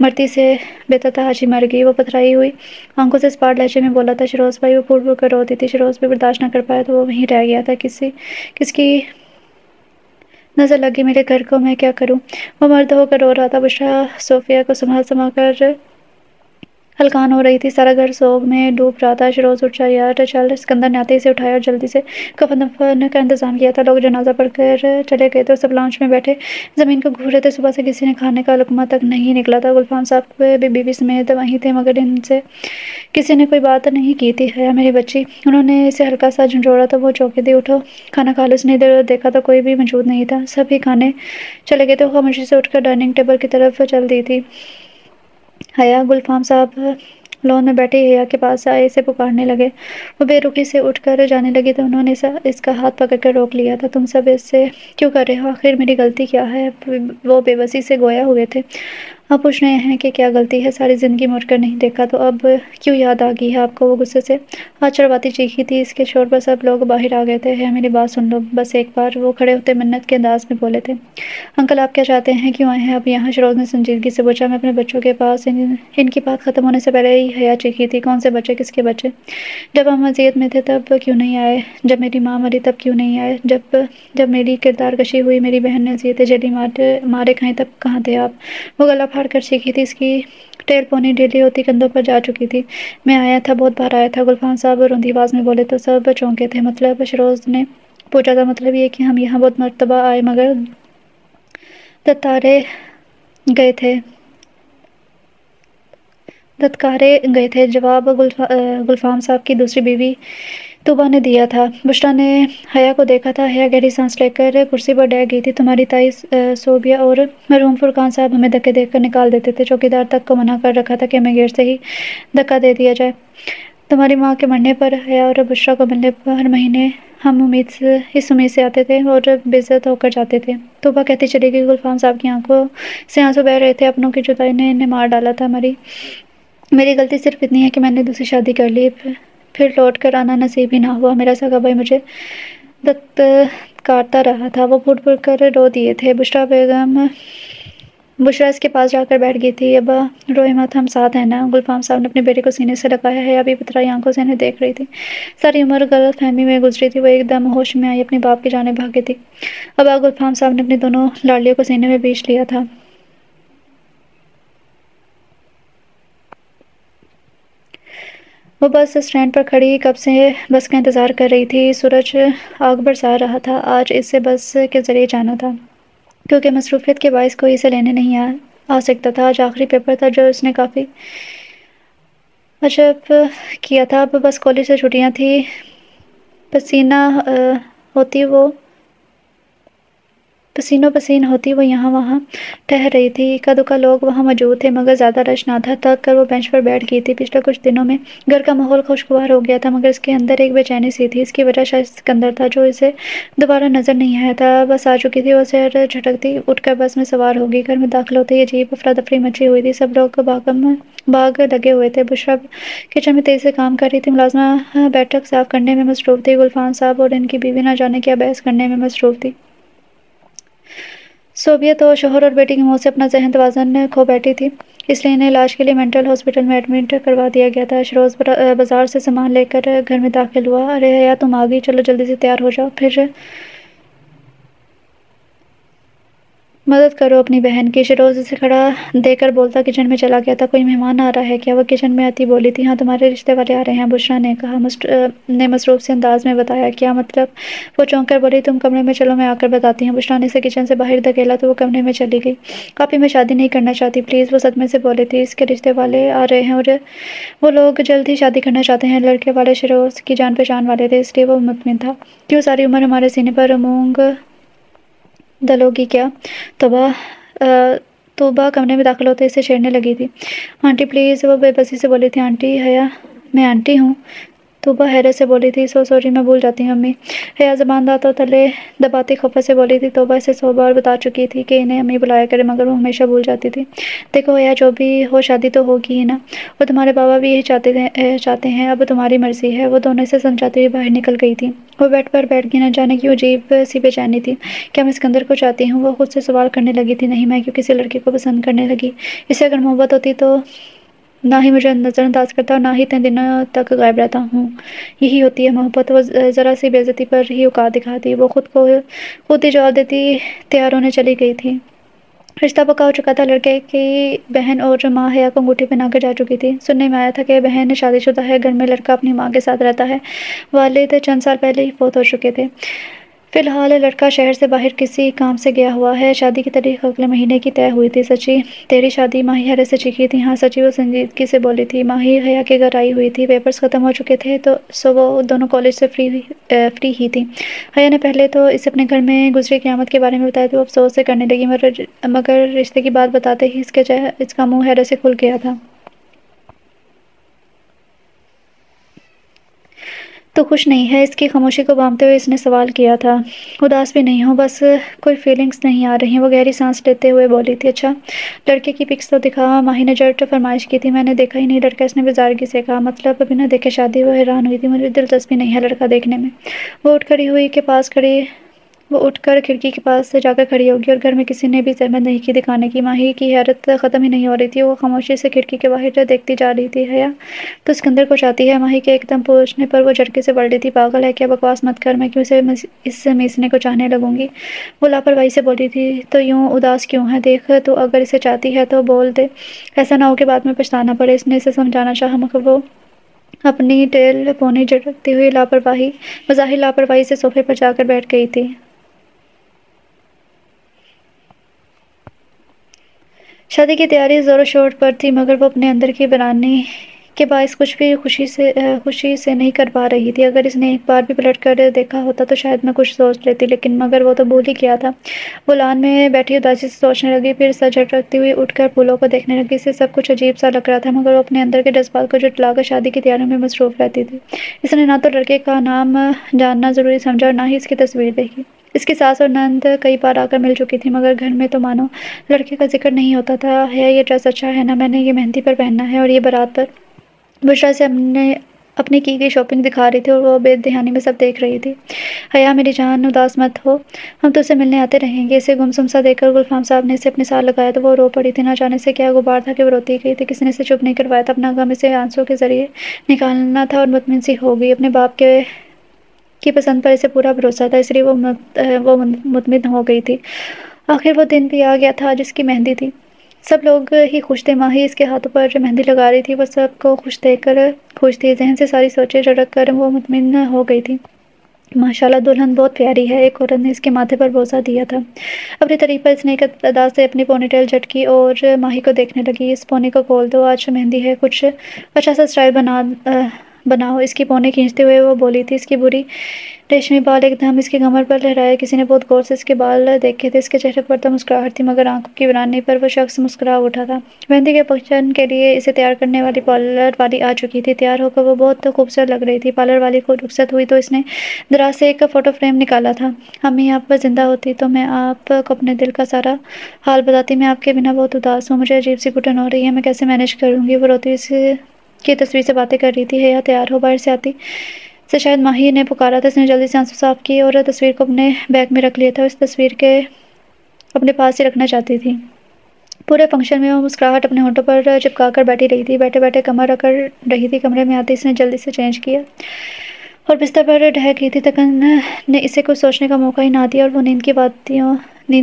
مرتی سے بہتر تھا، آج ہی مر گئی۔ وہ پتھرائی ہوئی آنکھوں سے اسپاٹ لہجے میں بولا تھا شروز بھائی۔ وہ پھوٹ پھوٹ کر روتی تھی۔ شروز بھی برداشت نہ کر پایا تو وہ وہیں رہ گیا تھا۔ کس کی نظر لگ گئی میرے گھر کو، میں کیا کروں؟ وہ مرد ہو کر رو رہا تھا۔ بشریٰ صوفیہ کو سنبھال کر ہلکان ہو رہی تھی، سارا گھر سوگ میں ڈوب رہا تھا۔ شروز اٹھ جا یار، چل۔ اسکندر نے آتے ہی اسے اٹھایا اور جلدی سے کفن دفن کا انتظام کیا تھا۔ لوگ جنازہ پڑھ کر چلے گئے تھے اور سب لاؤنج میں بیٹھے زمین کو گھور رہے تھے۔ صبح سے کسی نے کھانے کا لقمہ تک نہیں نکلا تھا۔ گلفام صاحب بھی بیوی سمیت وہیں تھے، مگر ان سے کسی نے کوئی بات نہیں کی تھی۔ حیا میری بچی، انہوں نے اسے ہلکا سا جھنجھوڑا تو وہ چونکی تھی۔ اٹھو کھانا کھا لو۔ اس نے ادھر دیکھا تو کوئی بھی موجود نہیں تھا، سب ہی کھانے چلے گئے تھے۔ وہ خاموشی سے اٹھ کر ڈائننگ ٹیبل کی طرف چل دی تھی۔ حیا، گلفام صاحب لون میں بیٹھی حیا کے پاس آئے، اسے پکارنے لگے۔ وہ بے رخی سے اٹھ کر جانے لگی تو انہوں نے اس کا ہاتھ پکڑ کر روک لیا تھا۔ تم سب ایسے کیوں کر رہے ہو؟ آخر میری غلطی کیا ہے؟ وہ بے بسی سے گویا ہوئے تھے۔ آپ پوچھ رہے ہیں کہ کیا غلطی ہے؟ ساری زندگی مڑ کر نہیں دیکھا تو اب کیوں یاد آ گئی ہے آپ کو؟ وہ غصے سے ہاتھ چڑھواتی چیخی تھی۔ اس کے شور پر سب لوگ باہر آ گئے تھے۔ حیا میری بات سن لو بس ایک بار، وہ کھڑے ہوتے منت کے انداز میں بولے تھے۔ انکل آپ کیا چاہتے ہیں؟ کیوں آئے ہیں آپ یہاں؟ شروز نے سنجیدگی سے پوچھا۔ میں اپنے بچوں کے پاس۔ ان کی بات ختم ہونے سے پہلے ہی حیا چیخی تھی۔ کون سے بچے؟ کس کے بچے؟ جب ہم اذیت میں تھے تب کیوں نہیں آئے؟ جب میری ماں مری تب کیوں نہیں آئے؟ جب میری کردار کشی ہوئی، میری بہن نے اذیتیں جھیلی، مارے کھائیں، تب کہاں تھے آپ؟ وہ گلا پھاڑ کر چیخی تھی۔ اس کی ٹیل پونی ڈھیلی ہوتی کندھوں پر جا چکی تھی۔ میں آیا تھا، بہت بار آیا تھا، گلفام صاحب روندی آواز میں بولے تو سب چونکے تھے۔ مطلب؟ شروز نے پوچھا تھا۔ مطلب یہ کہ ہم یہاں بہت مرتبہ آئے مگر دتکارے گئے تھے۔ جواب گلفام صاحب کی دوسری بیوی طوبیٰ نے دیا تھا۔ بشریٰ نے حیا کو دیکھا تھا۔ حیا گہری سانس لے کر کرسی پر ڈہ گئی تھی۔ تمہاری تائی صوبیہ اور مرحوم فرقان صاحب ہمیں دھکے دے کر نکال دیتے تھے، چوکیدار تک کو منع کر رکھا تھا کہ ہمیں گیٹ سے ہی دھکا دے دیا جائے۔ تمہاری ماں کے مرنے پر حیا اور بشریٰ کو ملنے پر ہر مہینے ہم اس امید سے آتے تھے اور بے عزت ہو کر جاتے تھے۔ طوبیٰ کہتی چلی گئی۔ گلفام صاحب کی آنکھوں سے آنسو بہہ رہے تھے۔ اپنوں کی جدائی نے انہیں مار ڈالا تھا۔ میری غلطی صرف اتنی ہے کہ میں نے دوسری شادی کر لی، پھر لوٹ کر آنا نصیب ہی نہ ہوا۔ میرا سگا بھائی مجھے دتکارتا رہا تھا۔ وہ پھوٹ پھوٹ کر رو دیے تھے۔ بشریٰ اس کے پاس جا کر بیٹھ گئی تھی۔ ابا روئے مت، ہم ساتھ ہیں نا؟ گلفام صاحب نے اپنے بیٹے کو سینے سے لگایا۔ حیا بھی پتھرائی آنکھوں سے انہیں دیکھ رہی تھی۔ ساری عمر غلط فہمی میں گزری تھی۔ وہ ایک دم ہوش میں آئی، اپنے باپ کی جانب بھاگی تھی۔ ابا، گلفام صاحب نے اپنی دونوں لاڈلیوں کو سینے میں بیچ لیا تھا۔ وہ بس اسٹینڈ پر کھڑی کب سے بس کا انتظار کر رہی تھی۔ سورج آگ برسا رہا تھا۔ آج اسے بس کے ذریعے جانا تھا کیونکہ مصروفیت کے باعث کوئی اسے لینے نہیں آ سکتا تھا۔ آج آخری پیپر تھا جو اس نے کافی عجب کیا تھا۔ اب بس کالج سے چھٹیاں تھیں۔ پسینوں پسین ہوتی وہ یہاں وہاں ٹہل رہی تھی۔ اکا دکا لوگ وہاں موجود تھے مگر زیادہ رش نہ تھا۔ تھک کر وہ بینچ پر بیٹھ گئی تھی۔ پچھلے کچھ دنوں میں گھر کا ماحول خوشگوار ہو گیا تھا مگر اس کے اندر ایک بے چینی سی تھی۔ اس کی وجہ شاید سکندر تھا جو اسے دوبارہ نظر نہیں آیا تھا۔ بس آ چکی تھی۔ وہ سیر جھٹکتی اٹھ کر بس میں سوار ہوگی۔ گھر میں داخل ہوتے ہی عجیب افراتفری مچی ہوئی تھی۔ سب لوگ بھاگ لگے ہوئے تھے۔ بشریٰ کچن میں تیزی سے کام کر رہی تھی۔ ملازمہ بیٹھک صاف کرنے میں مصروف تھی۔ گلفام صاحب اور ان کی بیوی نہ جانے کیا بحث کرنے میں مصروف تھی۔ صوبیہ تو شوہر اور بیٹی کی موت سے اپنا ذہن توازن کھو بیٹھی تھی، اس لیے انہیں علاج کے لیے مینٹل ہاسپٹل میں ایڈمٹ کروا دیا گیا تھا۔ شروز بازار سے سامان لے کر گھر میں داخل ہوا۔ ارے حیا تم آ گئی، چلو جلدی سے تیار ہو جاؤ، پھر مدد کرو اپنی بہن کی۔ شروز اسے کھڑا دیکھ کر بولتا کچن میں چلا گیا تھا۔ کوئی مہمان آ رہا ہے کیا؟ وہ کچن میں آتی بولی تھی۔ ہاں تمہارے رشتے والے آ رہے ہیں، بشریٰ نے مصروف سے انداز میں بتایا۔ کیا مطلب؟ وہ چونک کر بولی تم کمرے میں چلو میں آ کر بتاتی ہوں۔ بشریٰ نے اسے کچن سے باہر دھکیلا تو وہ کمرے میں چلی گئی۔ آپی میں شادی نہیں کرنا چاہتی پلیز، وہ صدمے سے بولی تھی۔ اس کے رشتے والے آ رہے ہیں اور وہ لوگ جلد ہی شادی کرنا چاہتے ہیں۔ لڑکے والے شروز کی جان پہچان والے تھے اس لیے وہ مطمئن تھا۔ کیوں ساری عمر ہمارے سینے پر مونگ دلو گی کیا؟ توبہ کمرے میں داخل ہوتے اسے چھیڑنے لگی تھی۔ آنٹی پلیز، وہ بے بسی سے بولی تھی۔ آنٹی؟ حیا میں آنٹی ہوں، توبہ حیرت سے بولی تھی۔ سوری میں بھول جاتی ہوں امی، حیا زبان دانتوں تلے دباتی خفت سے بولی تھی۔ توبہ اسے 100 بار بتا چکی تھی کہ انہیں امی بلایا کرے مگر وہ ہمیشہ بھول جاتی تھی۔ دیکھو حیا جو بھی ہو شادی تو ہوگی ہی نا، وہ تمہارے بابا بھی یہی چاہتے ہیں، اب تمہاری مرضی ہے۔ وہ دونوں اسے سمجھاتی ہوئی باہر نکل گئی تھی۔ وہ بیڈ پر بیٹھ گئی، نہ جانے کیوں عجیب سی بے چینی تھی۔ کیا میں سکندر کو چاہتی ہوں؟ وہ خود سے سوال کرنے لگی تھی۔ نہیں، میں کیوں کسی لڑکے کو پسند کرنے لگی؟ اس سے اگر محبت ہوتی تو نہ ہی مجھے نظر انداز کرتا اور نہ ہی اتنے دنوں تک غائب رہتا ہوں۔ یہی ہوتی ہے محبت۔ وہ ذرا سی بے عزتی پر ہی اوقات دکھاتی، وہ خود ہی جواب دیتی تیار ہونے چلی گئی تھی۔ رشتہ پکا ہو چکا تھا۔ لڑکے کی بہن اور ماں حیا کو انگوٹھی پہنا کر جا چکی تھی۔ سننے میں آیا تھا کہ بہن شادی شدہ ہے، گھر میں لڑکا اپنی ماں کے ساتھ رہتا ہے۔ والد چند سال پہلے ہی فوت ہو چکے تھے۔ فی الحال لڑکا شہر سے باہر کسی کام سے گیا ہوا ہے۔ شادی کی تاریخ اگلے مہینے کی طے ہوئی تھی۔ سچی تیری شادی؟ ماہی حیرت سے چیخی تھی۔ ہاں سچی، وہ سنجیدگی سے بولی تھی۔ ماہی حیا کے گھر آئی ہوئی تھی، پیپرز ختم ہو چکے تھے سو وہ دونوں کالج سے فری ہی تھی۔ حیا نے پہلے تو اسے اپنے گھر میں گزری قیامت کے بارے میں بتایا تو وہ افسوس سے کرنے لگی مگر رشتے کی بات بتاتے ہی اس کا منہ حیرت سے کھل گیا تھا۔ تو خوش نہیں ہے؟ اس کی خاموشی کو بامتے ہوئے اس نے سوال کیا تھا۔ اداس بھی نہیں ہوں، بس کوئی فیلنگز نہیں آ رہی۔ وہ گہری سانس لیتے ہوئے بولی تھی۔ اچھا لڑکے کی پکس تو دکھا۔ ماہی نے جھٹ فرمائش کی تھی۔ میں نے دیکھا ہی نہیں لڑکا، اس نے بزارگی سے کہا۔ مطلب بنا دیکھے شادی؟ وہ حیران ہوئی تھی۔ مجھے دلچسپی نہیں ہے لڑکا دیکھنے میں۔ وہ اٹھ کر کھڑکی کے پاس جا کر کھڑی ہوگی اور گھر میں کسی نے بھی زحمت نہیں کی دکھانے کی۔ ماہی کی حیرت ختم ہی نہیں ہو رہی تھی، وہ خاموشی سے کھڑکی کے باہر دیکھتی جا رہی تھی۔ حیا تو سکندر کو چاہتی ہے؟ ماہی کے ایک دم پوچھنے پر وہ جھٹکے سے پلٹی تھی۔ پاگل ہے کیا؟ بکواس مت کر، میں کیوں اس میسنے کو چاہنے لگوں گی؟ وہ لاپرواہی سے بولی تھی۔ تو یوں اداس کیوں ہے؟ دیکھ تو اگر اسے چاہتی ہے تو بول دے، ایسا نہ ہو کہ بعد میں پچھتانا پڑے۔ اس نے اسے سمجھانا چاہا مگر وہ اپنی ٹیل پونی جھٹکتی ہوئی بظاہر لاپرواہی سے صوفے پر جا کر بیٹھ گئی تھی۔ شادی کی تیاری زور و شور پر تھی مگر وہ اپنے اندر کی ویرانی کے باعث کچھ بھی خوشی سے نہیں کر پا رہی تھی۔ اگر اس نے ایک بار بھی پلٹ کر دیکھا ہوتا تو شاید میں کچھ سوچ لیتی، لیکن مگر وہ تو بھول ہی کیا تھا۔ وہ لان میں بیٹھی اداسی سے سوچنے لگی، پھر سر جھٹکتی ہوئی اٹھ کر پھولوں کو دیکھنے لگی۔ اسے سب کچھ عجیب سا لگ رہا تھا مگر وہ اپنے اندر کے جذبات کو جھٹلا کر شادی کی تیاریوں میں مصروف رہتی تھی۔ اس نے نہ تو لڑکے کا نام جاننا ضروری سمجھا اور نہ ہی اس کی تصویر دیکھی۔ اس کی ساس اور نند کئی بار آ کر مل چکی تھی مگر گھر میں تو مانو لڑکے کا ذکر نہیں ہوتا تھا۔ ہے یہ ڈریس اچھا ہے نا؟ میں نے یہ مہندی پر پہننا ہے اور یہ بارات پر۔ بشریٰ سے اپنی کی گئی شاپنگ دکھا رہی تھی اور وہ بے دھیانی میں سب دیکھ رہی تھی۔ حیا میری جان اداس مت ہو، ہم تو اسے ملنے آتے رہیں گے۔ اسے گمسم سا دیکھ کر گلفام صاحب نے اسے اپنے ساتھ لگایا تو وہ رو پڑی تھی۔ نہ جانے سے کیا غبار تھا کہ وہ روتی گئی تھی۔ کسی نے اسے چپ نہیں کروایا تھا، اپنا غم اسے آنسوں کے ذریعے نکالنا تھا اور مطمئن سی ہو گئی۔ اپنے باپ کی پسند پر اسے پورا بھروسہ تھا، اس لیے وہ مطمئن ہو گئی تھی۔ آخر وہ دن بھی آ گیا تھا جس کی مہندی تھی۔ سب لوگ ہی خوش تھے، ماہی اس کے ہاتھوں پر جو مہندی لگا رہی تھی وہ سب کو خوش دیکھ کر خوش تھی، ذہن سے ساری سوچیں جھڑک کر وہ مطمئن ہو گئی تھی۔ ماشاءاللہ دلہن بہت پیاری ہے، ایک عورت نے اس کے ماتھے پر بوسہ دیا تھا۔ اپنی طریق پر اس نے ایک ادا سے اپنی پونی ٹیل جھٹکی اور ماہی کو دیکھنے لگی۔ اس پونی کو کھول دو، آج مہندی ہے، کچھ اچھا سا اسٹائل بناؤ۔ اس کی پونی کھینچتے ہوئے وہ بولی تھی۔ اس کی بری ریشمی بال ایک دم اس کی کمر پر لہرائے، کسی نے بہت غور سے اس کے بال دیکھے تھے۔ اس کے چہرے پر تو مسکراہٹ تھی مگر آنکھوں کی ویرانی پر وہ شخص مسکرا اٹھا تھا۔ مہندی کے فنکشن کے لیے اسے تیار کرنے والی پارلر والی آ چکی تھی، تیار ہو کر وہ بہت خوبصورت لگ رہی تھی۔ پارلر والی کو رخصت ہوئی تو اس نے دراز سے ایک فوٹو فریم نکالا تھا۔ امی آپ زندہ ہوتی تو میں آپ کو اپنے دل کا سارا حال بتاتی، میں آپ کے بنا بہت اداس ہوں، مجھے عجیب سی گھٹن ہو رہی ہے، میں کیسے مینیج کروں گی۔ وہ روتی اس کی تصویر سے باتیں کر رہی تھی۔ حیا تیار ہو، باہر سے آتی سے شاید ماہی نے پکارا تھا۔ اس نے جلدی سے آنسو صاف کیے اور تصویر کو اپنے بیگ میں رکھ لیا تھا، اس تصویر کے اپنے پاس ہی رکھنا چاہتی تھی۔ پورے فنکشن میں وہ مسکراہٹ اپنے ہونٹوں پر چپکا کر بیٹھی رہی تھی، بیٹھے بیٹھے کمر رکڑ رہی تھی۔ کمرے میں آتے اس نے جلدی سے چینج کیا اور بستر پر ڈھک گئی تھی۔ تکن نے اسے کچھ سوچنے کا موقع ہی نہ دیا اور وہ نیند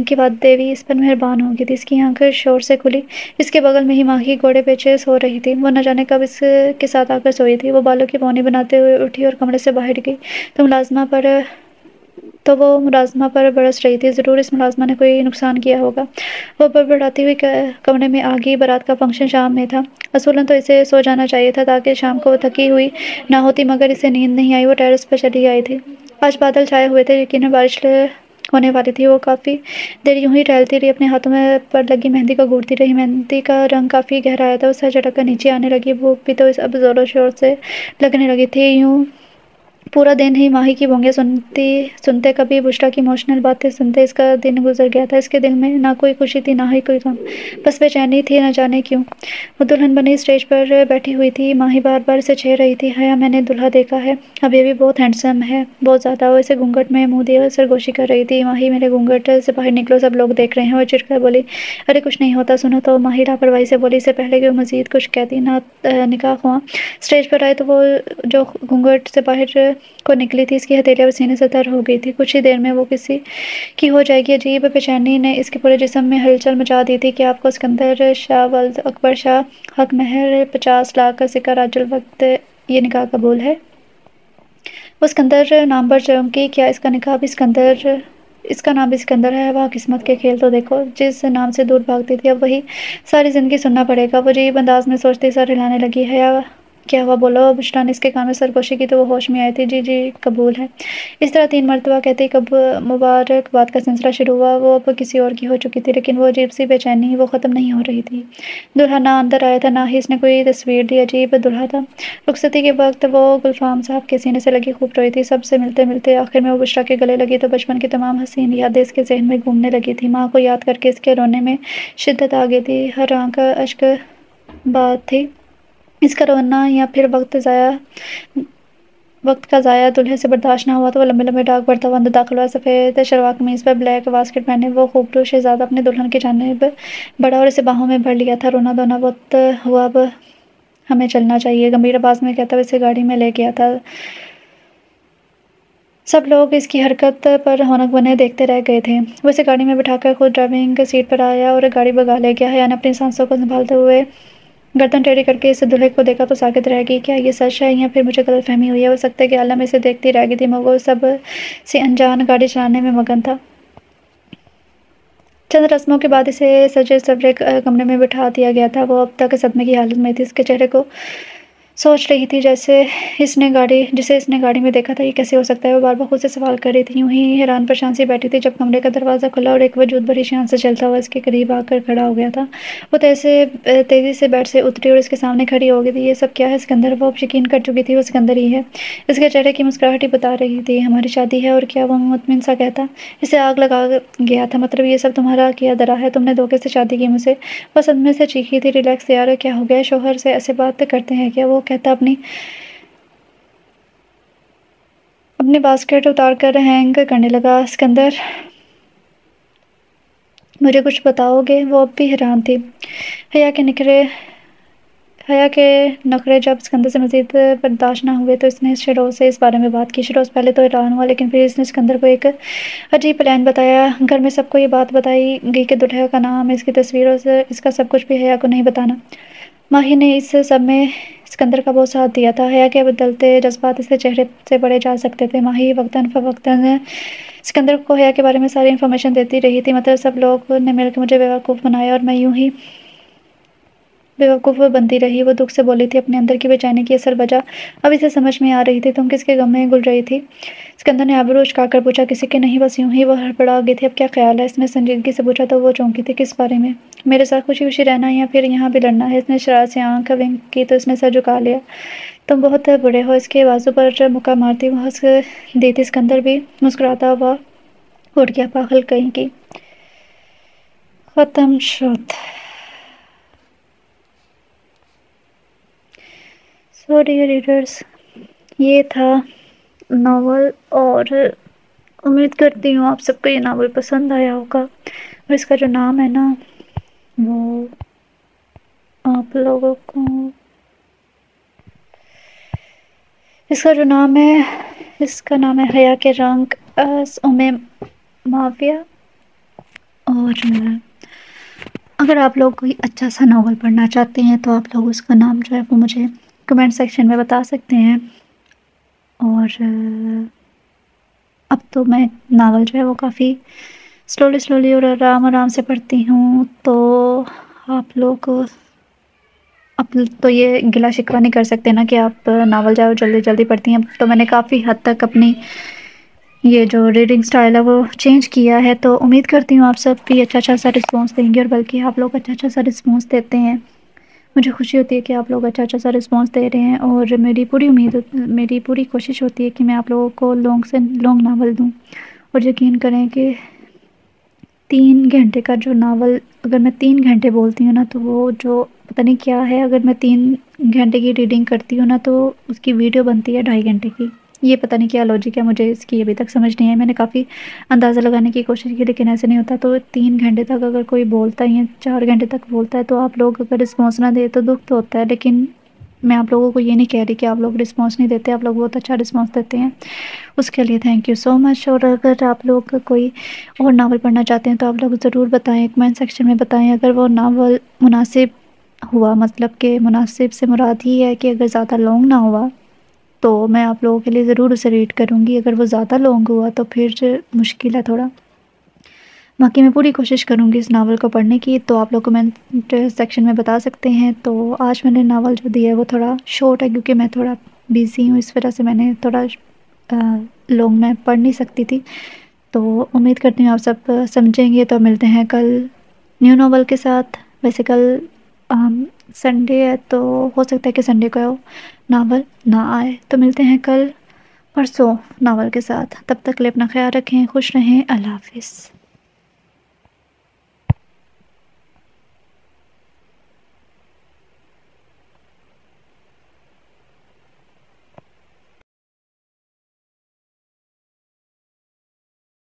کی بات دیوی اس پر مہربان ہو گئی تھی۔ اس کی آنکھ شور سے کھلی، اس کے بغل میں ہی ماہی گھوڑے پیچھے سو رہی تھی، وہ نہ جانے کب اس کے ساتھ آ کر سوئی تھی۔ وہ بالوں کی پونی بناتے ہوئے اٹھی اور کمرے سے باہر گئی تو وہ ملازمہ پر برس رہی تھی، ضرور اس ملازمہ نے کوئی نقصان کیا ہوگا۔ وہ بڑبڑاتی ہوئی کمرے میں آ گئی۔ بارات کا فنکشن شام میں تھا، اصولاً تو اسے سو جانا چاہیے تھا تاکہ شام کو وہ تھکی ہوئی نہ ہوتی، مگر اسے نیند نہیں آئی۔ وہ ٹیرس پر چلی آئی تھی۔ آج بادل چھائے ہوئے تھے، یقیناً بارش ہونے والی تھی۔ وہ کافی دیر یوں ہی ٹہلتی رہی، اپنے ہاتھوں میں پر لگی مہندی کو گھورتی رہی۔ مہندی کا رنگ کافی گہرا آیا تھا، وہ سر جھٹک کر نیچے آنے لگی۔ بھوک بھی تو اب زور و شور سے لگنے لگی تھی۔ یوں پورا دن ہی ماہی کی بونگیں سنتے کبھی بشریٰ کی ایموشنل باتیں سنتے اس کا دن گزر گیا تھا۔ اس کے دل میں نہ کوئی خوشی تھی نہ ہی کوئی غم، بس بے چینی تھی، نہ جانے کیوں۔ وہ دلہن بنی اسٹیج پر بیٹھی ہوئی تھی، ماہی بار بار اسے چھیڑ رہی تھی۔ حیا میں نے دلہا دیکھا ہے، اب یہ بھی بہت ہینڈسم ہے، بہت زیادہ۔ وہ اسے گھونگھٹ میں منہ دیے سرگوشی کر رہی تھی۔ ماہی میرے گھونگھٹ سے باہر نکلو، سب لوگ دیکھ رہے ہیں۔ وہ چڑھ کر بولی، ارے کچھ نہیں ہوتا، سنو تو۔ ماہی لاپرواہی سے بولی، اس سے پہلے کہ وہ مزید کچھ کہتی نکاح خواں اسٹیج پر آئے تو وہ جو گھونگھٹ سے باہر کو نکلی تھی، اس کی ہتھیلیاں سینے سے تر ہو گئی تھی۔ کچھ ہی دیر میں وہ کسی کی ہو جائے گی۔ عجیب بے چینی نے اس کے پورے جسم میں ہلچل مچا دی تھی۔ کیا آپ کو اسکندر شاہ ولد اکبر شاہ حق مہر 50 لاکھ کا سکہ راج الوقت یہ نکاح قبول ہے؟ وہ اسکندر نام پر چونکی، کیا اس کا نکاح بھی اس کا نام بھی اسکندر ہے؟ واہ قسمت کے کھیل تو دیکھو، جس نام سے دور بھاگتی تھی اب وہی ساری زندگی سننا پڑے گا۔ وہ عجیب انداز میں سوچتی سر ہلانے لگی۔ حیا کیا ہوا، بولو۔ بشریٰ نے اس کے کان میں سرگوشی کی تو وہ ہوش میں آئی تھی۔ جی جی قبول ہے۔ اس طرح 3 مرتبہ کہتے ہی کب مبارکباد کا سلسلہ شروع ہوا۔ وہ اب کسی اور کی ہو چکی تھی، لیکن وہ عجیب سی بے چینی وہ ختم نہیں ہو رہی تھی۔ دلہا نہ اندر آیا تھا نہ ہی اس نے کوئی تصویر دی، عجیب دلہا تھا۔ رخصتی کے وقت وہ گلفام صاحب کے سینے سے لگی خوب روئی تھی۔ سب سے ملتے ملتے آخر میں وہ بشریٰ کے گلے لگی تو بچپن کی تمام حسین یادیں اس کے ذہن میں گھومنے لگی تھی۔ ماں کو یاد کر کے اس کے رونے میں شدت آ گئی تھی، ہر آنکھ اشک باد تھی۔ اس کا رونا یا پھر وقت کا ضائع دلہے سے برداشت نہ ہوا تو وہ لمبے لمبے ڈاک بھرتا ہوا اندر داخل ہوا۔ سفید شلوار قمیض پر بلیک واسکٹ پہنے وہ خوبرو شہزادہ اپنے دلہن کی جانب بڑھا اور اسے باہوں میں بھر لیا تھا۔ رونا دھونا بہت ہوا، اب ہمیں چلنا چاہیے، گمبھیر آواز میں کہتا وہ اسے گاڑی میں لے گیا تھا۔ سب لوگ اس کی حرکت پر ہونک بنے دیکھتے رہ گئے تھے۔ وہ اسے گاڑی میں بٹھا کر خود ڈرائیونگ سیٹ پر آیا اور گاڑی بھگا لے گیا۔ حیا نے اپنی سانسوں کو سنبھالتے ہوئے گردن ٹیڑھی کر کے اس دلہے کو دیکھا تو ساکت رہ گئی۔ کیا یہ سچ ہے یا پھر مجھے غلط فہمی ہوئی ہے؟ وہ سکتے کے عالم میں اسے دیکھتی رہ گئی تھی، مگر وہ سب سے انجان گاڑی چلانے میں مگن تھا۔ چند رسموں کے بعد اسے سجے سورے کمرے میں بٹھا دیا گیا تھا۔ وہ اب تک صدمے کی حالت میں تھی، اس کے چہرے کو سوچ رہی تھی جسے اس نے گاڑی میں دیکھا تھا، یہ کیسے ہو سکتا ہے؟ وہ بار بار خود سے سوال کر رہی تھی، یوں ہی حیران پریشان سی بیٹھی تھی جب کمرے کا دروازہ کھلا اور ایک وجود بڑی شان سے چلتا ہوا اس کے قریب آ کر کھڑا ہو گیا تھا۔ وہ تیزی سے بیڈ سے اتری اور اس کے سامنے کھڑی ہو گئی تھی۔ یہ سب کیا ہے اسکندر؟ وہ اب یقین کر چکی تھی وہ اسکندر ہی ہے، اس کے چہرے کی مسکراہٹ ہی بتا رہی تھی ہماری شادی ہے۔ اور کیا؟ وہ مطمئن سا کہتا، اسے آگ لگا گیا تھا، مطلب یہ سب تمہارا کیا دھرا ہے، تم نے دھوکے سے شادی کی مجھ سے؟ وہ صدمے سے چیخی تھی۔ ریلیکس یار، کیا ہو گیا؟ شوہر سے ایسے بات کرتے ہیں کیا؟ وہ کہتا اپنی باسکٹ اتار کر ہینگ کرنے لگا۔ اسکندر مجھے کچھ بتاؤ گے؟ وہ اب بھی حیران تھی۔ حیا کے نکھرے حیا کے نخرے جب اسکندر سے مزید برداشت نہ ہوئے تو اس نے شیروز سے اس بارے میں بات کی۔ شیروز پہلے تو حیران ہوا، لیکن پھر اس نے اسکندر کو ایک عجیب پلان بتایا۔ گھر میں سب کو یہ بات بتائی گئی کہ دولہا کا نام، اس کی تصویر اور اس کا سب کچھ بھی حیا کو نہیں بتانا۔ ماہی نے اس سب میں اسکندر کا بہت ساتھ دیا تھا۔ حیا کے بدلتے جذبات اس کے چہرے سے پڑھے جا سکتے تھے۔ ماہی وقتاً فوقتاً اسکندر کو حیا کے بارے میں ساری انفارمیشن دیتی رہی تھی۔ مطلب سب لوگ نے مل کے مجھے بیوقوف بنایا اور میں یوں ہی بیوقوف بنتی رہی۔ وہ دکھ سے بولی تھی، اپنے اندر کی بے چینی کی اصل وجہ اب اسے سمجھ میں آ رہی تھی۔ تم کس کے غم میں گل رہی تھی؟ اسکندر نے آبرو اچکا کر پوچھا۔ کسی کے نہیں، بس یوں ہی۔ وہ ہڑبڑا گئی تھی۔ اب کیا خیال ہے؟ اس نے سنجیدگی سے پوچھا تو وہ چونکی تھی۔ کس بارے میں؟ میرے ساتھ خوشی خوشی رہنا یا پھر یہاں بھی لڑنا ہے؟ اس نے شرارت سے آنکھ ونک کی تو اس نے سر جھکا لیا۔ تم بہت بڑے ہو۔ اس کے بازو پر مکہ مارتی وہ ہنس دی تھی۔ اسکندر بھی مسکراتا ہوا اٹھ گیا۔ پاگل کہیں کی۔ ختم شد۔ سوری ریڈرز، یہ تھا ناول اور امید کرتی ہوں آپ سب کو یہ ناول پسند آیا ہوگا، اور اس کا جو نام ہے نا وہ آپ لوگوں کو اس کا نام ہے حیا کے رنگ از مافیا۔ اور اگر آپ لوگ کوئی اچھا سا ناول پڑھنا چاہتے ہیں تو آپ لوگ اس کا نام جو ہے وہ مجھے کمنٹ سیکشن میں بتا سکتے ہیں۔ اور اب تو میں ناول جو ہے وہ کافی سلولی اور آرام سے پڑھتی ہوں، تو آپ لوگ اب تو یہ گلا شکوہ نہیں کر سکتے نا کہ آپ ناول جو ہے جلدی پڑھتی ہیں۔ تو میں نے کافی حد تک اپنی یہ جو ریڈنگ سٹائل ہے وہ چینج کیا ہے، تو امید کرتی ہوں آپ سب بھی اچھا سا رسپانس دیں گے، اور بلکہ آپ لوگ اچھا سا رسپانس دیتے ہیں۔ مجھے خوشی ہوتی ہے کہ آپ لوگ اچھا سا رسپانس دے رہے ہیں، اور میری پوری کوشش ہوتی ہے کہ میں آپ لوگوں کو لانگ سے لانگ ناول دوں۔ اور یقین کریں کہ 3 گھنٹے کا جو ناول اگر میں 3 گھنٹے بولتی ہوں نا تو وہ جو پتہ نہیں کیا ہے، اگر میں 3 گھنٹے کی ریڈنگ کرتی ہوں نا تو اس کی ویڈیو بنتی ہے 2.5 گھنٹے کی۔ یہ پتہ نہیں کیا لاجک ہے، مجھے اس کی ابھی تک سمجھ نہیں آئی۔ میں نے کافی اندازہ لگانے کی کوشش کی لیکن ایسے نہیں ہوتا۔ تو 3 گھنٹے تک اگر کوئی بولتا ہے یا 4 گھنٹے تک بولتا ہے تو آپ لوگ اگر رسپانس نہ دے تو دکھ تو ہوتا ہے، لیکن میں آپ لوگوں کو یہ نہیں کہہ رہی کہ آپ لوگ رسپانس نہیں دیتے، آپ لوگ بہت اچھا رسپانس دیتے ہیں، اس کے لیے تھینک یو سو مچ۔ اور اگر آپ لوگ کوئی اور ناول پڑھنا چاہتے ہیں تو آپ لوگ ضرور بتائیں، کمنٹ سیکشن میں بتائیں۔ اگر وہ ناول مناسب ہوا، مطلب کہ مناسب سے مراد یہ ہے کہ اگر زیادہ لانگ نہ ہوا تو میں آپ لوگوں کے لیے ضرور اسے ریڈ کروں گی۔ اگر وہ زیادہ لانگ ہوا تو پھر مشکل ہے تھوڑا، باقی میں پوری کوشش کروں گی اس ناول کو پڑھنے کی۔ تو آپ لوگ کمنٹ سیکشن میں بتا سکتے ہیں۔ تو آج میں نے ناول جو دیا ہے وہ تھوڑا شارٹ ہے کیونکہ میں تھوڑا بیزی ہوں، اس وجہ سے میں نے تھوڑا لانگ میں پڑھ نہیں سکتی تھی۔ تو امید کرتی ہوں آپ سب سمجھیں گے۔ تو ملتے ہیں کل نیو ناول کے ساتھ۔ ویسے کل سنڈے ہے تو ہو سکتا ہے کہ سنڈے کو ناول نہ آئے، تو ملتے ہیں کل پرسوں ناول کے ساتھ۔ تب تک کے لیے اپنا خیال رکھیں، خوش رہیں، اللہ حافظ۔